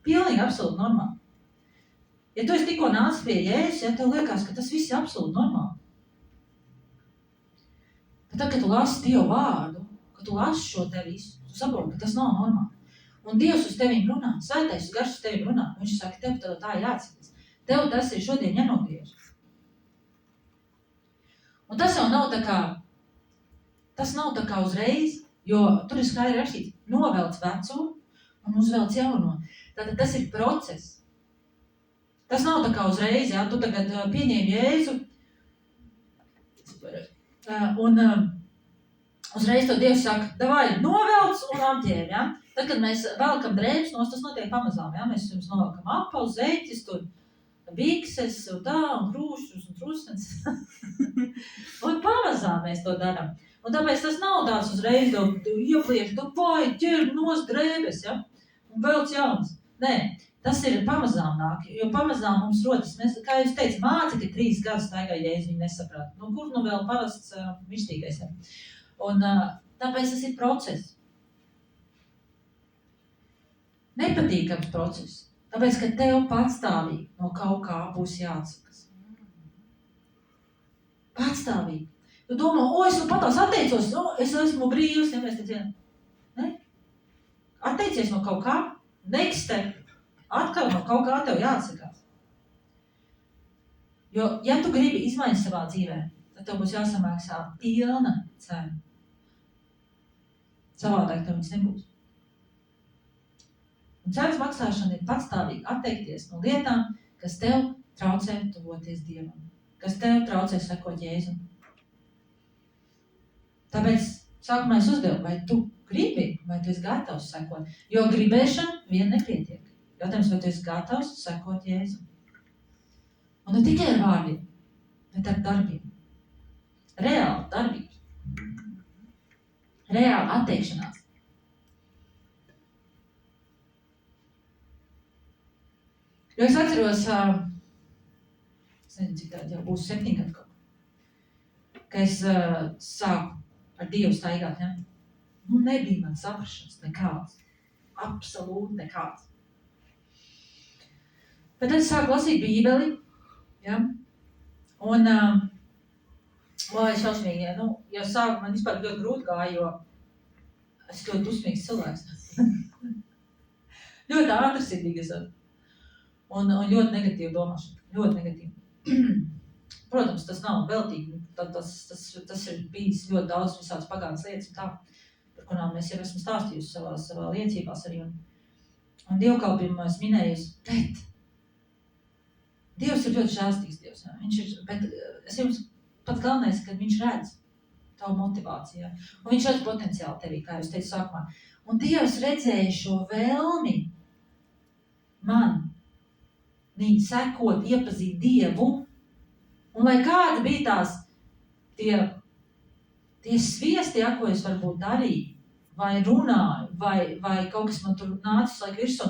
Pilnīgi absolūti normāli. Ja tu esi tikko nācis pie Jēzus, ja tev liekas, ka tas viss ir absolūti normāli. Bet tad, kad tu lasi Dievu vārdu, kad tu lasi šo te visu, tu saproti, ka tas nav normāli. Un Dievs uz tevīm runā, svētais gars uz tevīm runā. Viņš saka, tev tā jāatceras. Tev tas ir šodien jānogriež. Un tas jau nav tā kā uzreiz, jo tur ir skaidri rakstīts, novelc veco un uzvelc jauno. Tātad tas ir process. Tas nav tā kā uzreiz, ja, tu tagad pieņēmi Jēzu un uzreiz to Dievs saka, davai, novelc un apģēri, ja. Tad, kad mēs velkam drēbes nos, tas notiek pamazām, ja. Mēs jums novelkam apaus, zeķis, tur bikses, un tā, un krūšus, un trusnes. Un pamazām mēs to darām. Un tāpēc tas nav tāds uzreiz, tu iepliek, tu vai, ķer nos drēbes, ja. Un velc jauns. Nē. Tas ir pamazām nāk, jo pamazām mums rodas, mēs, kā jūs teicat, mācekļi 3 gadus staigāja Jēzu, viņi nesaprāt. Nu, kur nu vēl parasts mirstīgais? Ja? Un tāpēc tas ir process. Nepatīkams process. Tāpēc, ka tev patstāvīgi no kaut kā būs jāatsakas. Patstāvīgi. Tu domā, es nu patās atteicos, es esmu brīvs, ja mēs te dzienam. Ne? Atteicies no kaut kā, next step. Atkal no kaut kā tev jāatsakās. Jo, ja tu gribi izmaiņas savā dzīvē, tad tev būs jāsamaksā pilna cena. Savādāk tev viņas nebūs. Un cenas maksāšana ir patstāvīgi atteikties no lietām, kas tev traucē tuvoties Dievam, kas tev traucē sekot Jēzum. Tāpēc sākumā es uzdevu, vai tu gribi, vai tu esi gatavs sekot, jo gribēšana vien nepietiek. Jautājums, vai tu esi gatavs sekot Jēzu? Un ne tikai ar vārdiem, bet ar darbiem. Reāli darbības. Reāli atteikšanās. Jo es atceros, es nezinu, cik tādi jau būs 7 gadu kaut. Ka es sāku ar Dievu staigāt, ja? Nu, nebija man saprašanas nekāds. Absolūti nekāds. Bet tad es sāku lasīt Bībeli, ja? Un, šausmīgi, nu, jau sāku man vispār ļoti grūti gāja, jo es ļoti dusmīgs cilvēks. Ļoti ātrsirdīgi esmu. Un ļoti negatīvi domāšana, ļoti negatīvi. Protams, tas nav veltīgi, tas ir bijis ļoti daudz visādas pagātnes lietas un tā, par par kurām es jau esmu stāstījusi savā liecībās arī, un dievkalpojumos minējusi, bet Dievs ir ļoti žēlstīgs Dievs. Viņš ir, bet es jums pats galvenais, ka viņš redz tavu motivāciju, un viņš redz potenciāli tevī, kā jūs teicu sākumā. Un Dievs redzēja šo vēlmi man sekot, iepazīt Dievu, un lai kāda bija tās tie sviesti, ko es varbūt darīju, vai runāju, vai kaut kas man tur nācis laik virsū,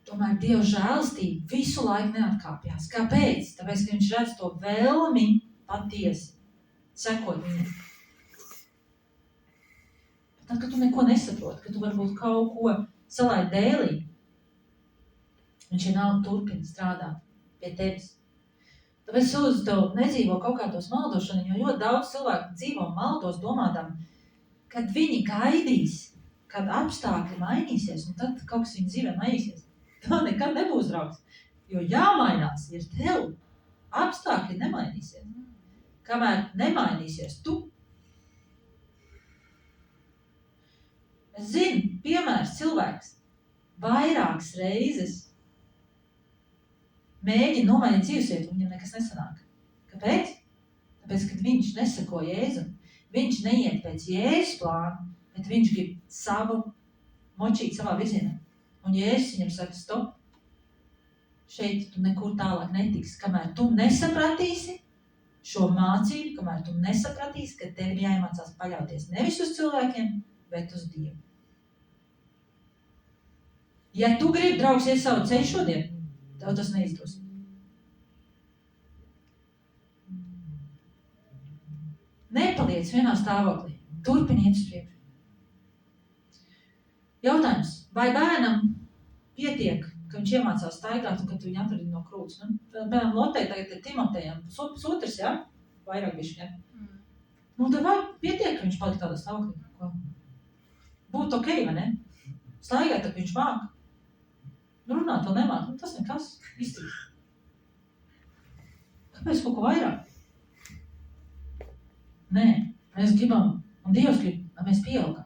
tomēr Dieva žēlastība visu laiku neatkāpjās. Kāpēc? Tāpēc, ka viņš redz to vēlmi patiesi sekot viņam. Tad, kad tu neko nesaproti, ka tu varbūt kaut ko salāji dēlī, viņš vienalga turpina strādāt pie tevis. Tāpēc es tev nedzīvo kaut kādos maldošanu, jo ļoti daudz cilvēku dzīvo maldos domādām, kad viņi gaidīs, kad apstākļi mainīsies, un tad kaut kas viņa dzīvē mainīsies. Tā nekad nebūs, draugs, jo jāmainās ir tev. Apstākļi nemainīsies. Kamēr nemainīsies tu. Es zinu, piemērs cilvēks vairākas reizes mēģina nomainīt dzīvesvietu, un viņam nekas nesanāk. Kāpēc? Tāpēc, kad viņš nesako Jēzu, viņš neiet pēc Jēzus plānu, bet viņš grib savu močīt savā virzienā. Un Jēzus viņam saka, stop, šeit tu nekur tālāk netiksi, kamēr tu nesapratīsi šo mācību, kamēr tu nesapratīsi, ka tev ir jāiemācās paļauties nevis uz cilvēkiem, bet uz Dievu. Ja tu gribi, draugs, iet savu ceļu šodien, tev tas neizdos. Nepaliec vienā stāvoklī, turpini iet uz priekšu. Jautājums, vai bērnam pietiek, ka viņš iemācās staigāt un ka tu viņu atradini no krūts? Bērnam Lotei tagad ir Timotejam, pusotrs, ja? Vairāk bišķi, ja? Tad vai pietiek, ka viņš palika tādā stāvoklī? Būtu ok, vai ne? Staigāt, tad viņš māk. Runāt vēl nemāk, tas nekas, iztīk. Kāpēc kaut ko vairāk? Nē, mēs gribam, un Dievs grib, lai mēs pieaugam.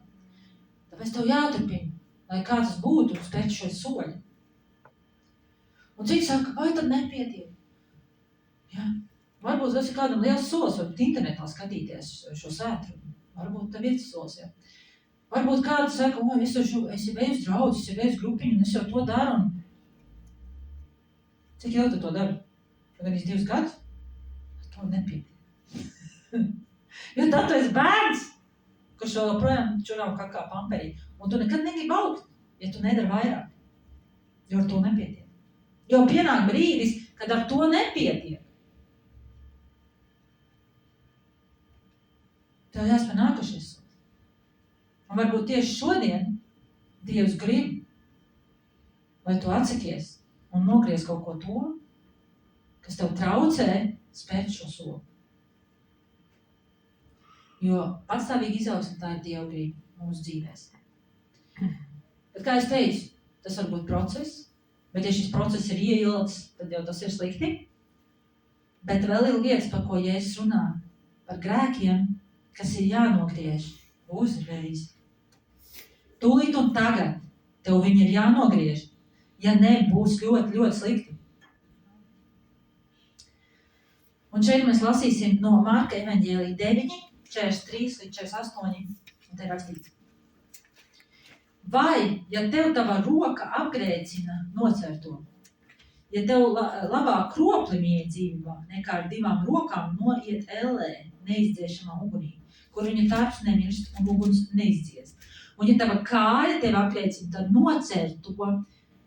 Tāpēc tev jāturpina, lai kā tas būtu, spēc šo soļu. Un citi saka, vai tad nepietiek? Jā. Varbūt tas ir kādam liels solis, varbūt internetā skatīties šo sētru. Varbūt tev ir tas solis, jā. Varbūt kāds saka, es jau eju draudz, es jau eju grupiņu, un es jau to daru. Cik ilgi tu to dari? Gan 2 gadus? To nepietiek. Jo tad tu esi bērns, kurš vēl projām čurām kā pamperī. Un tu nekad negribi augt, ja tu nedari vairāk. Jo ar to nepietiek. Jo pienāk brīdis, kad ar to nepietiek. Tev jāspēj nākošais. Un varbūt tieši šodien Dievs grib, lai tu atsakies un nogriez kaut ko to, kas tev traucē spērt šo soli. Jo patstāvīgi izaugsme tā ir Dieva grība mūsu dzīvēs. Bet, kā es teicu, tas var būt process, bet ja šis process ir ieilgs, tad jau tas ir slikti. Bet vēl ir lietas, par ko Jēzus runā, par grēkiem, kas ir jānogriež uzreiz. Tūlīt un tagad tev viņi ir jānogriež, ja ne, būs ļoti, ļoti slikti. Un šeit mēs lasīsim no Marka evaņģēlija 9, 43 līdz 48, un te rakstīts. Vai, ja tev tava roka apgrēcina, nocer to. Ja tev labāk kroplim iet dzīvībā, nekā ar 2 rokām noiet ellē, neizdziešamā ugunī, kur viņa tarps nemirst un uguns neizdziest. Un ja tava kāja tev apgrēcina, tad nocer to.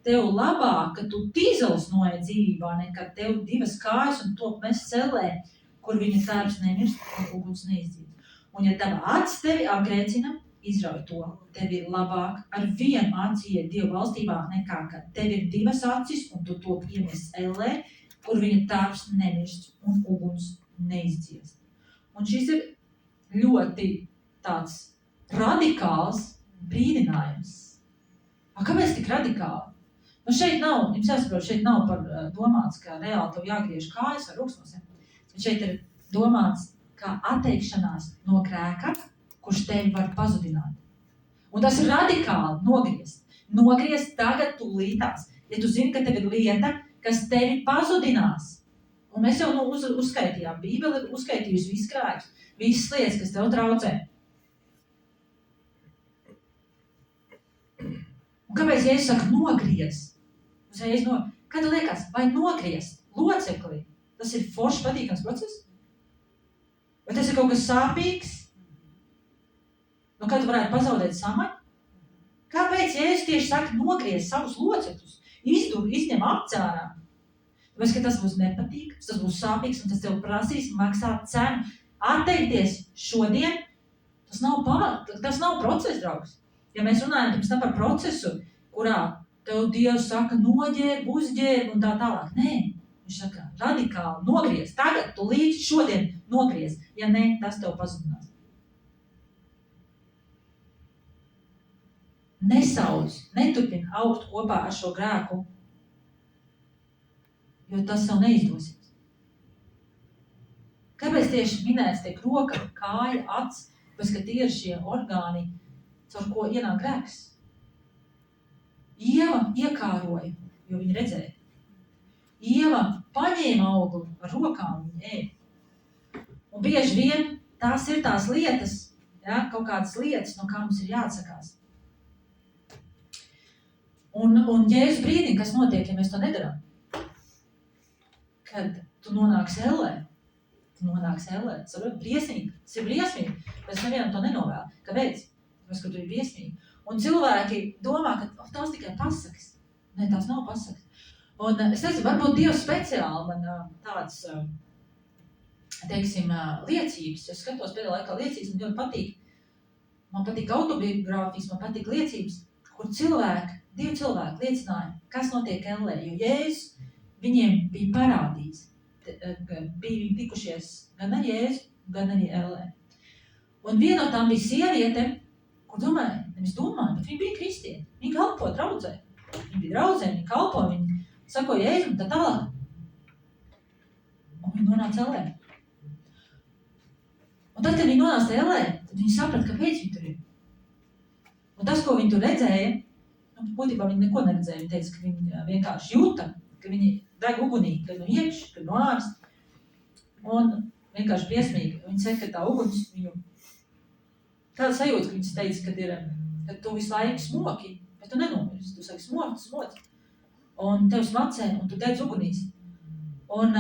Tev labāk, ka tu tīzels noiet dzīvībā, nekā tev 2 kājas un top mest cellē, kur viņa tarps nemirst un uguns neizdziest. Un ja tava acis tevi apgrēcina, izrauj to. Tev ir labāk ar 1 aci iet Dieva valstībā, nekā, ka tev ir 2 acis un tu to iemest ellē, kur viņa tarps nemirst un uguns neizdziest. Un šis ir ļoti tāds radikāls brīdinājums. Kāpēc tik radikāli? Šeit nav, jums jāsaprot, šeit nav par domāts, ka reāli tev jāgriež kājas vai ruksnos. Šeit ir domāts, kā atteikšanās no grēka, kurš tevi var pazudināt. Un tas ir radikāli nogriezt. Nogriezt tagad tūlītās. Ja tu zini, ka tev ir lieta, kas tevi pazudinās. Un mēs jau uzskaitījām, Bībele ir uzskaitījusi visu grēkus, visas lietas, kas tev traucē. Un kāpēc Jēzus saka nogriezt? Kā tu liekas, vai nogriezt locekli? Tas ir forši patīkams process? Vai tas ir kaut kas sāpīgs? Nu, kā tu varētu pazaudēt samaņu? Kāpēc Jēzus tieši saka nogriezt savus locekļus? Izņem apcārā. Tāpēc, ka tas būs nepatīkams, tas būs sāpīgs un tas tev prasīs maksāt cenu. Atteikties šodien, tas nav process, draugs. Ja mēs runājam pirms tam par procesu, kurā tev Dievs saka noģērb, uzģērb un tā tālāk. Nē, viņš saka radikāli nogriez. Tagad tu līdz šodien nogriez. Ja ne, tas tev pazudinās. Nesauc, neturpin augt kopā ar šo grēku, jo tas tev neizdosies. Kāpēc tieši minēts tiek roka, kāja, acs, pēc, ka tie ir šie orgāni, caur ko ienāk grēks? Ieva iekāroja, jo viņa redzēja. Ieva paņēma augli ar rokām, viņa ēda. Un bieži vien tās ir tās lietas, ja, kaut kādas lietas, no kā mums ir jāatsakās. Un Jēzus brīdina, kas notiek, ja mēs to nedarām. Kad tu nonāksi ellē. Saprot, briesmīgi. Tas ir briesmīgi, bet es nevienam to nenovēlu. Kāpēc? Tāpēc, ka tu ir briesmīgi. Un cilvēki domā, ka tās tikai pasakas. Nē, tās nav pasakas. Un es nezinu, varbūt Dievs speciāli man tāds, teiksim, liecības. Es skatos pēdējā laikā liecības, man ļoti patīk. Man patīk autobiogrāfijas, man patīk liecības, kur divi cilvēki liecināja, kas notiek ellē, jo Jēzus viņiem bija parādījis. Bija tikušies gan ar Jēzu, gan arī ellē. Un viena no tām bija sieviete, kur nevis domāja, bet viņa bija kristieti. Viņa kalpo draudzē. Viņa bija draudzē, viņa kalpo, viņa sako Jēzu un tā tālāk. Un viņa nonāca ellē. Un tad, kad viņa nonāca ellē, tad viņa saprata, kāpēc viņa tur ir. Un tas, ko viņa tur redzēja, būtībā viņa neko neredzēja. Viņa teica, ka viņa vienkārši jūta, ka viņa deg ugunī, kad no iekš, kad no ārs. Un vienkārši briesmīgi. Viņa saka, ka tā uguns viņu... Tāda sajūta, ka viņas teica, ka tu visu laiku smoki, bet tu nenomirsi. Tu saki smoki. Un tev smacē, un tu dedz ugunīs. Un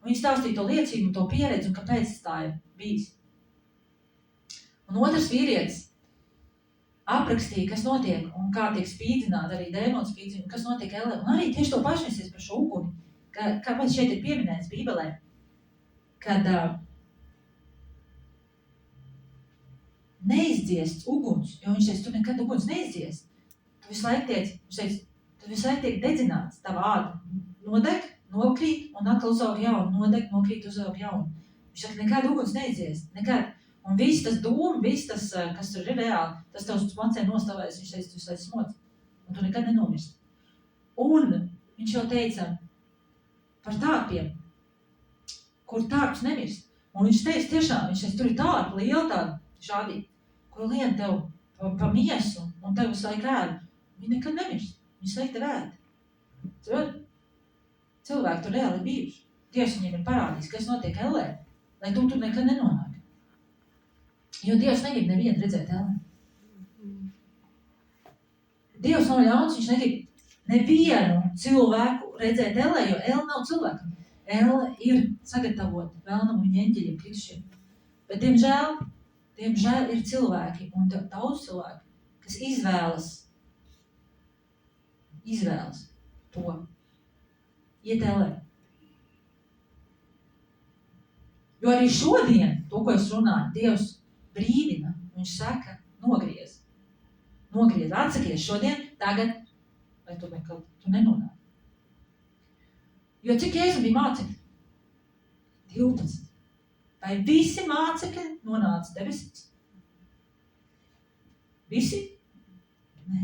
viņa stāstīja to liecību, to pieredzi, un kāpēc tā ir bijis. Un otrs vīrietis aprakstīja, kas notiek un kā tiek spīdzināta arī dēmoni spīdzina, kas notiek ellē. Un arī tieši to pašviesies par šo uguni. Kāpēc šeit ir pieminēts Bībelē, kad neizdziest uguns, jo viņš teica, tu nekad uguns neizdziest. Tu visu laiku tiek dedzināts, tava āda nodeg, nokrīt un atkal uzaug jaunu, nodeg, nokrīt, uzaug jaunu. Viņš saka, nekad uguns neizdziest, nekad. Un viss tas dūma, viss tas, kas tur ir reāli, tas tavs smacē nostāvēs, viņš teica, tu esi smots. Un tu nekad nenomirsti. Un viņš jau teica par tāpiem, kur tāps nemirst. Un viņš teica tiešām, viņš teica, tur ir tāpa, liela tāda šādi, kur lien tev pa miesu un tev visu laiku ēd. Viņi nekad nemirst. Viņi visu tev ēd. Cilvēki tur reāli bijuši. Dievs viņiem ir parādījis, kas notiek ellē, lai tu tur nekad nenonāk. Jo Dievs negrib nevienu redzēt ellē. Dievs nav ļauns, viņš negrib nevienu cilvēku redzēt ellē, jo elle nav cilvēkam. Elle ir sagatavota vēlnam viņa eņģeļiem kritušiem. Bet, diemžēl ir cilvēki, un daudz cilvēki, kas izvēlas to iet ellē. Jo arī šodien, to, ko es runāju, Dievs brīdina, viņš saka, nogriez, atsakies šodien, tagad, lai tu nenonāk. Jo cik Jēzum bija mācekļi? 12. Vai visi mācekļi nonāca debesīs? Visi? Nē.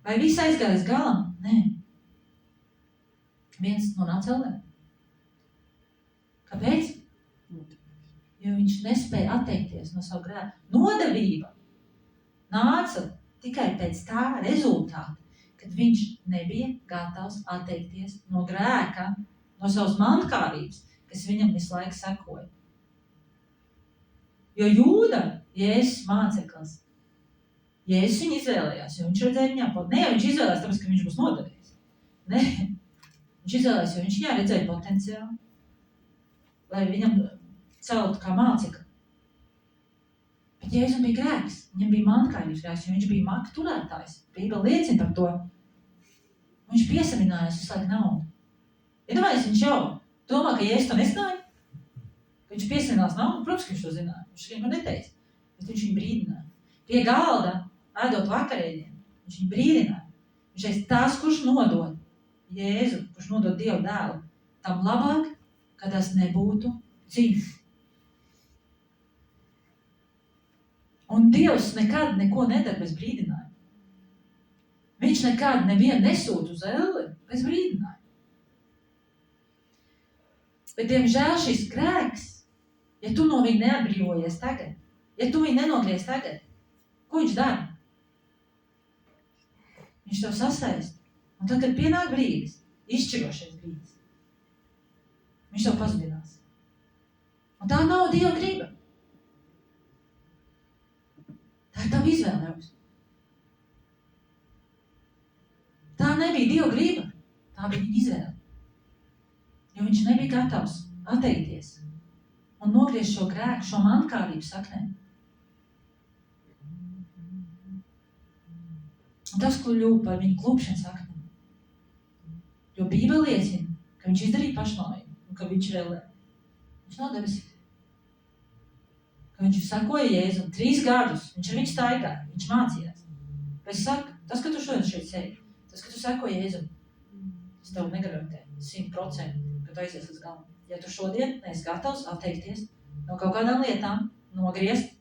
Vai visi aizgāja līdz galam? Nē. Viens nonāca ellē. Kāpēc? jo viņš nespēja atteikties no savu grēku. Nodevība nāca tikai pēc tā rezultāta, kad viņš nebija gatavs atteikties no grēka, no savas mankārības, kas viņam visu laiku sekoja. Jo Jūda, Jēzus māceklis, Jēzus viņu izvēlējās, jo viņš redzēja viņā viņš izvēlējās, tāpēc, ka viņš būs nodevies. Nē, viņš izvēlējās, jo viņš viņā redzēja potenciālu, lai viņam celtu kā mācekli. Bet Jēzum bija grēks, viņam bija mankārības grēks, jo viņš bija maka turētājs. Bībele liecina par to. Viņš piesavinājās visu laiku naudu. Iedomājies, viņš jau domā, ka Jēzus to nezināja. Viņš piesavinās naudu, protams, ka viņš to zināja. Viņš viņam neteica, bet viņš viņu brīdināja. Pie galda, ēdot vakarēdienu, viņš viņu brīdināja. Viņš teica, tās, kurš nodod Jēzu, kurš nodod Dievu dēlu, tam labāk, ka tas nebūtu dzīves. Un Dievs nekad neko nedara bez brīdinājuma. Viņš nekad nevienu nesūt uz elli bez brīdinājuma. Bet, diemžēl, šis grēks, ja tu no viņa neatbrīvojies tagad, ja tu viņu nenogriez tagad, ko viņš dara? Viņš tev sasaist. Un tad, kad pienāk brīdis, izšķirošais brīdis, viņš tev pazudinās. Un tā nav Dieva griba. Tā ir tava izvēle. Tā nebija Dieva griba, tā bija viņa izvēle. Jo viņš nebija gatavs atteikties un nogriezt šo grēku, šo mankārību saknēm. Un tas kļuva par viņu klupšanu saknēm. Jo Bībele liecina, ka viņš izdarīja pašnāvību un ka viņš vēl viņš nav devis. Ka viņš sakoja Jēzum 3 gadus, viņš ar viņu staigāja, viņš mācījās. Bet saka, tas, ka tu šodien šeit sēdi, tas, ka tu sakoja Jēzum, es tev negarantēju 100%, ka tu aizies līdz galam. Ja tu šodien neesi gatavs atteikties no kaut kādām lietām, nogriezt,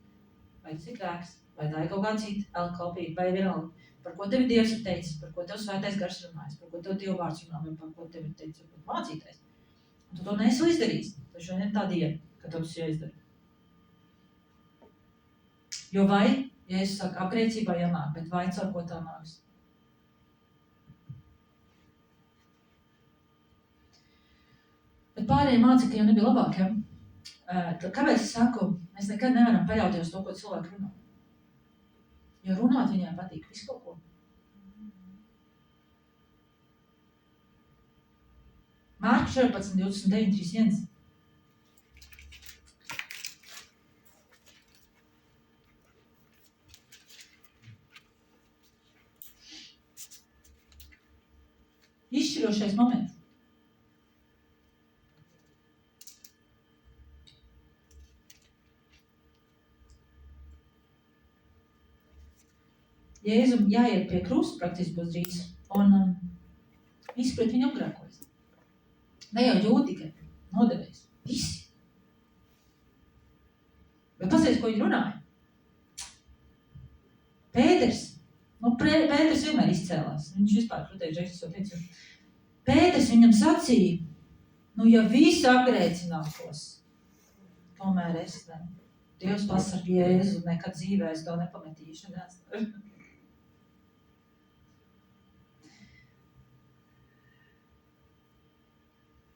vai tas ir grēks, vai tā ir kaut kāda cita, elkopība, vai vienalga, par ko tevi Dievs ir teicis, par ko tev svētais gars runājis, par ko tev Dieva vārds runā, vai par ko tevi ir teicis, mācītais. Un tu to neesi izdarījis. Tas šodien ir tā diena, ka tev tas jāizdara. Jo vai, ja es saku, apgriecībā jānāk, bet vai caur ko tā nāks? Bet pārējie mācekļi jau nebija labāk, ja? Kāpēc es saku, mēs nekad nevaram paļauties to, ko cilvēki runā? Jo runāt viņiem patīk visu kaut ko. Mārka 14, 29, 31. Izšķirošais moments. Jēzum jāiet pie krusta, praktiski būs drīz, un visi pret viņu apgrēkojas. Ne jau Jūda tikai nodevējs. Visi. Bet pasies, ko viņi runāja. Pēters. Pēters vienmēr izcēlās. Viņš vispār krutēja Džeksis jau teica. Pēters viņam sacīja, ja visi apgrēcinātos, tomēr es ne. Dievs pasarg Jēzu, nekad dzīvē es to nepametīšu.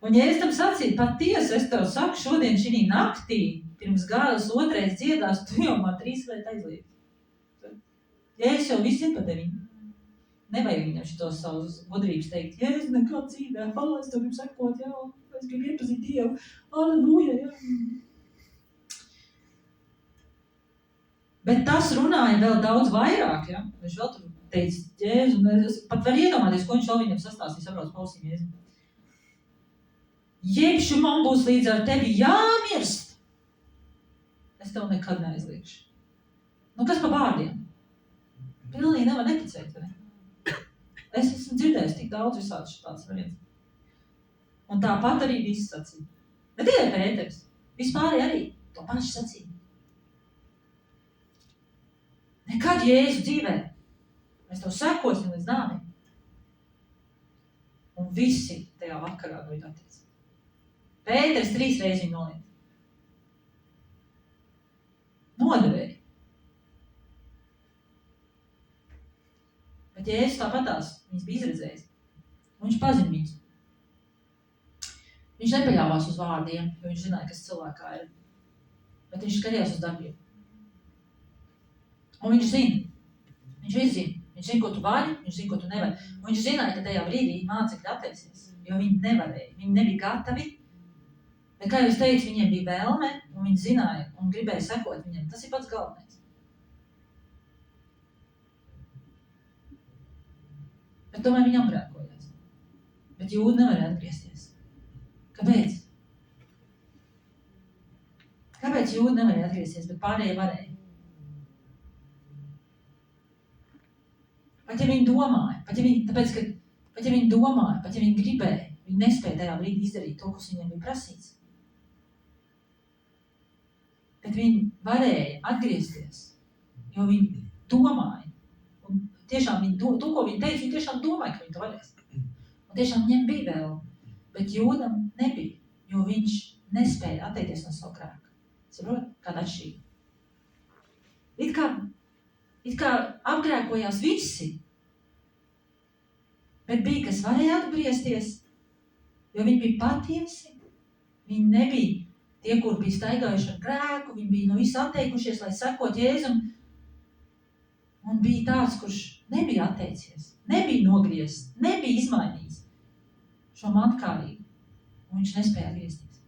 Un Jēzus tam sacīja, patiesi, es tev saku, šodien šī naktī, pirms gāles otrais dziedās, tu jau man 3 lietas aizliedz. Jēzus jau viss ir pa tevi. Nevajag viņam šitos savus godrības teikt, Jēzus nekā dzīvē, es tev gribu sekot, jā, es gribu iepazīt Dievu, aleluja, jā. Bet tas runāja vēl daudz vairāk, ja? Viņš vēl tur teica, Jēzus, pat var iedomāties, ko viņš vēl viņam sastāstīja, sabrauc pausīm Jēzus. Jebšu man būs līdz ar tevi jāmirst, es tev nekad neaizliekšu. Kas pa vārdiem? Pilnīgi nevar neticēt, vai ne? Es esmu dzirdējis tik daudz visādi šitāds variants. Un tāpat arī viss sacīja. Ne tikai Pēters, vispār arī to paši sacīja. Nekad Jēzu dzīvē. Mēs tev sekosim līdz nāvei. Un visi tajā vakarā no viņa attiec. Pēters 3 reizi viņu noliet. nodevēja. Bet Jēzus tāpatās, viņas bija izredzējis. Un viņš pazina viņus. Viņš nepaļāvās uz vārdiem, jo viņš zināja, kas cilvēkā ir. Bet viņš skatījās uz darbiem. Un viņš zina. Viņš zina. Viņš zina, ko tu vari, viņš zina, ko tu nevari. Un viņš zināja, ka tajā brīdī mācekļi atteiksies, jo viņi nevarēja. Viņi nebija gatavi. Bet, kā jūs teicu, viņiem bija vēlme, un viņi zināja un gribēja sekot viņam. Tas ir pats galvenais. Bet tomēr viņi apgrēkojās. Bet Jūda nevarēja atgriezties. Kāpēc? Kāpēc Jūda nevarēja atgriezties, bet pārējie varēja? Pat ja viņi domāja, pat ja viņi domāja, pat ja viņi gribēja, viņi nespēja tajā brīdī izdarīt to, kas viņiem bija prasīts. Bet viņi varēja atgriezties, jo viņi domāja. Un tiešām to, ko viņi teica, viņi tiešām domāja, ka viņi to varēs. Un tiešām viņiem bija vēl, bet Jūdam nebija, jo viņš nespēja atteikties no savu grēku. Saprot, kāda atšķirība. It kā apgrēkojās visi, bet bija, kas varēja atgriezties, jo viņi bija patiesi. Viņi nebija tie, kur bija staigājuši ar grēku, viņi bija no visu atteikušies, lai sekot Jēzum. Un bija tāds, kurš nebija atteicies, nebija nogriezts, nebija izmainījis šo matkārību. Un viņš nespēja atgriezties.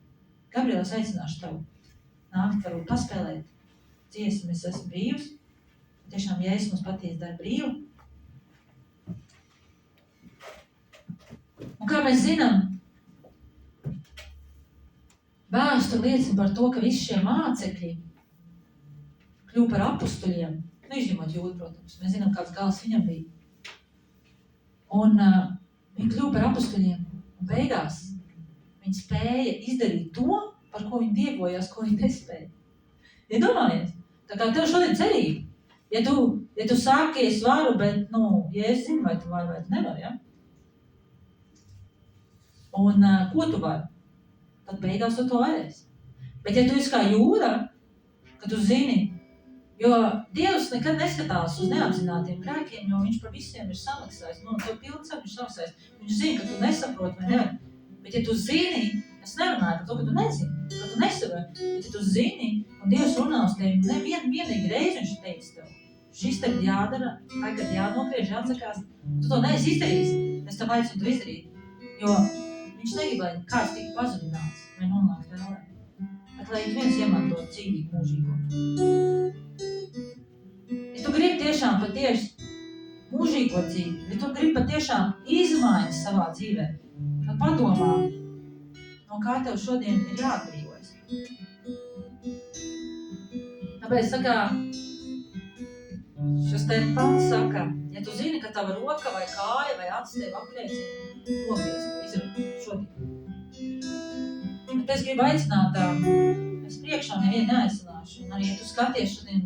Gabriela, es aicināšu tev nākt, varbūt paspēlēt dziesmu, es esmu brīvs. Tiešām Jēzus mums patiesi dara brīvu. Un kā mēs zinām, vēsture liecina par to, ka visi šie mācekļi kļuva par apustuļiem. Izņemot Jūdu, protams. Mēs zinām, kāds gals viņam bija. Un viņi kļuva par apustuļiem. Un beigās viņi spēja izdarīt to, par ko viņi dievojās, ko viņi nespēja. Iedomājies? Tā kā tev šodien cerība. Ja tu sāki, es varu, bet, Jēzus zina, vai tu vari, vai tu nevari, ja? Un ko tu vari? Tad beigās tu to varēsi. Bet ja tu esi kā Jūda, ka tu zini, jo Dievs nekad neskatās uz neapzinātiem grēkiem, jo viņš par visiem ir samaksājis. To pilncam viņš samaksājis. Viņš zina, ka tu nesaproti vai nevari. Bet ja tu zini, es nerunāju par to, ka tu nezini, ka tu nesaproti, bet ja tu zini, un Dievs runā uz tevi, vienīgi reizi viņš teica tev. Šis tev jādara, tagad jānogriež, jāatsakās. Tu to neesi izdarījis. Es tev aicinu to izdarīt. Jo viņš negrib, lai kāds tik pazudināts vai nonākt vēlē. Bet lai viens iemanto dzīvību mūžīgo. Ja tu gribi tiešām patiesi mūžīgo dzīvi, ja tu gribi patiešām izmaiņas savā dzīvē, tad padomā, no kā tev šodien ir jāatbrīvojas. Tāpēc šis te pants saka, ja tu zini, ka tava roka vai kāja vai acis tevi apgrēcina, nogriez, izrunāt šodien. Bet es gribu aicināt, es priekšā nevienu neaicināšu, un arī ja tu skaties šodien,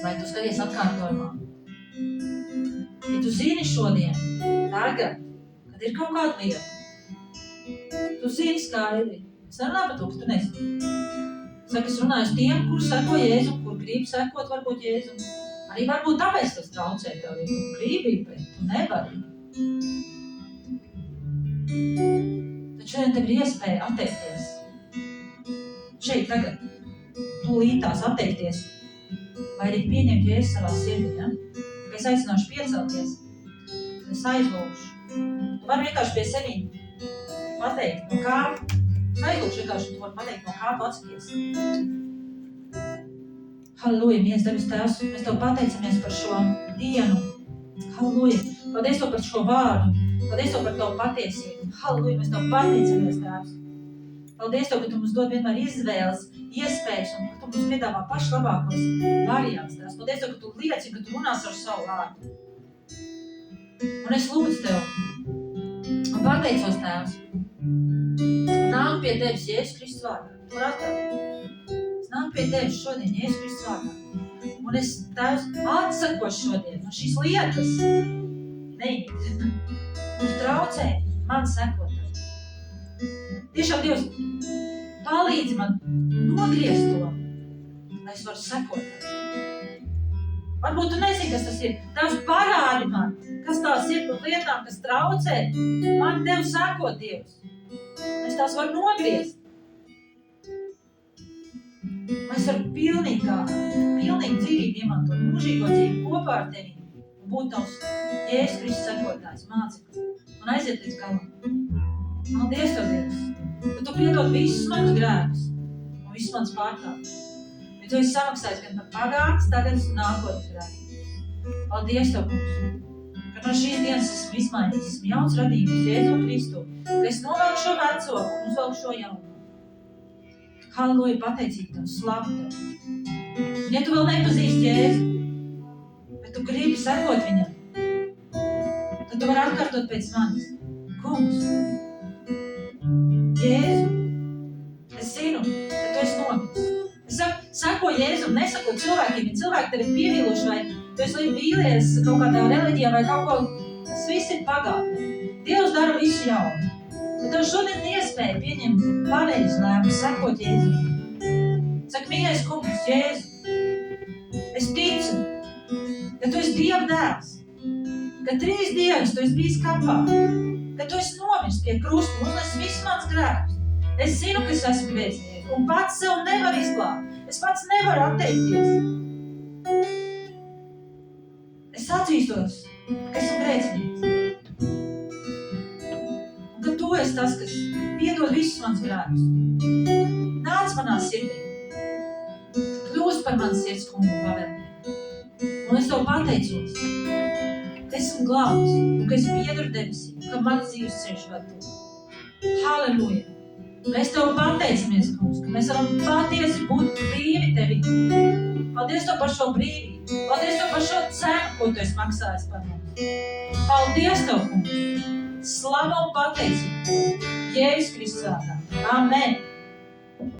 vai tu skaties atkārtojumā. Ja tu zini šodien, tagad, kad ir kaut kāda lieta, tu zini skaidri, es nerunāju par to, ka tu nezini. Saka, es runāju uz tiem, kur seko Jēzum, kur grib sekot varbūt Jēzum. Arī varbūt tāpēc tas traucē tev, ja tu gribi, bet tu nevari. Tad šodien tev ir iespēja atteikties. Šeit tagad, tūlītās atteikties. Vai arī pieņemt Jēzu savā sirdī, ja? Es aicināšu piecelties, es aizlūkšu. Tu vari vienkārši pie sevi pateikt, no kā aizlūkšu vienkārši, tu vari pateikt, no kā tu atsakies. Halleluja, Dievs, debes Tēvs, mēs Tev pateicamies par šo dienu. Halleluja, paldies Tev par šo vārdu, paldies Tev par Tavu patiesību. Halleluja, mēs Tev pateicamies, Tēvs. Paldies Tev, ka Tu mums dod vienmēr izvēles, iespējas un ka Tu mums piedāvā pašlabākos variants, Tēvs. Paldies Tev, ka Tu liecini, ka Tu runās ar savu vārdu. Un es lūdzu Tev un pateicos, Tēvs. Nāk pie Tevis Jēzus Kristus vārdā. Tu vari atkārt. Es nāku pie Tevis šodien Jēzus Kristus vārdā. Un es, Tēvs, atsakošu šodien no šīs lietas. Neimīt. Un traucē man sekot. Tiešām, Dievs, palīdzi man nogriezt to. lai es varu sekot. Varbūt tu nezini, kas tas ir. Tavs parādi man, kas tās ir par lietām, kas traucē. Man tev sekot, Dievs. Es tās varu nogriezt. Lai es varu pilnīgi dzīvību iemantot, mūžīgo dzīvi kopā ar tevi un būt tavs Jēzus Kristus sekotājs, māceklis un aiziet līdz galam. Paldies tev, Dievs, ka tu piedod visus manus grēkus un visus manus pārkāpumus. Tu esi samaksājis gan par pagātnes, tagad un nākotnes grēkiem. Paldies tev, kungs, ka no šīs dienas esmu izmainīts, esmu jauns radījums, Jēzu Kristu, ka es novelku šo veco un uzvelku šo jauno. Halleluja, pateicību tev, slavu tev. Un ja tu vēl nepazīsti Jēzu, bet tu gribi sekot viņam, tad tu vari atkārtot pēc manis. Kungs, Jēzu, es zinu, ka tu esi nomiris. Es saku, sako Jēzum, nesaku cilvēkiem, ja cilvēki tevi pievīluši vai tu esi vīlies kaut kādā reliģijā vai kaut ko, tas viss ir pagātnē. Dievs dara visu jaunu. Bet tev šodien iespēja pieņemt pareizu lēmumu, sakot Jēzum. Saka, mīļais kungs, Jēzu, es ticu, ka tu esi Dieva dēls, ka 3 dienas tu esi bijis kapā, ka tu esi nomirst pie krusta, uznes visus mans grēkus. Es zinu, ka es esmu grēcinieks un pats sev nevaru izglābt. Es pats nevaru atteikties. Es atzīstos, ka esmu grēcinieks. Un ka tu esi tas, kas piedod visus mans grēkus. Nāc manā sirdī. Kļūst par manas sirds kungu un pavēlnieku. Un es tev pateicos, ka esmu glābts un ka es piedaru debesīm, ka mans dzīves ceļš ved to. Halleluja! Mēs tev pateicamies, kungs, ka mēs varam patiesi būt brīvi tevi. Paldies tev par šo brīvību. Paldies tev par šo cenu, ko tu esi maksājis par mums. Paldies tev, kungs. Slava un pateicība. Jēzus Kristus vārdā. Amen.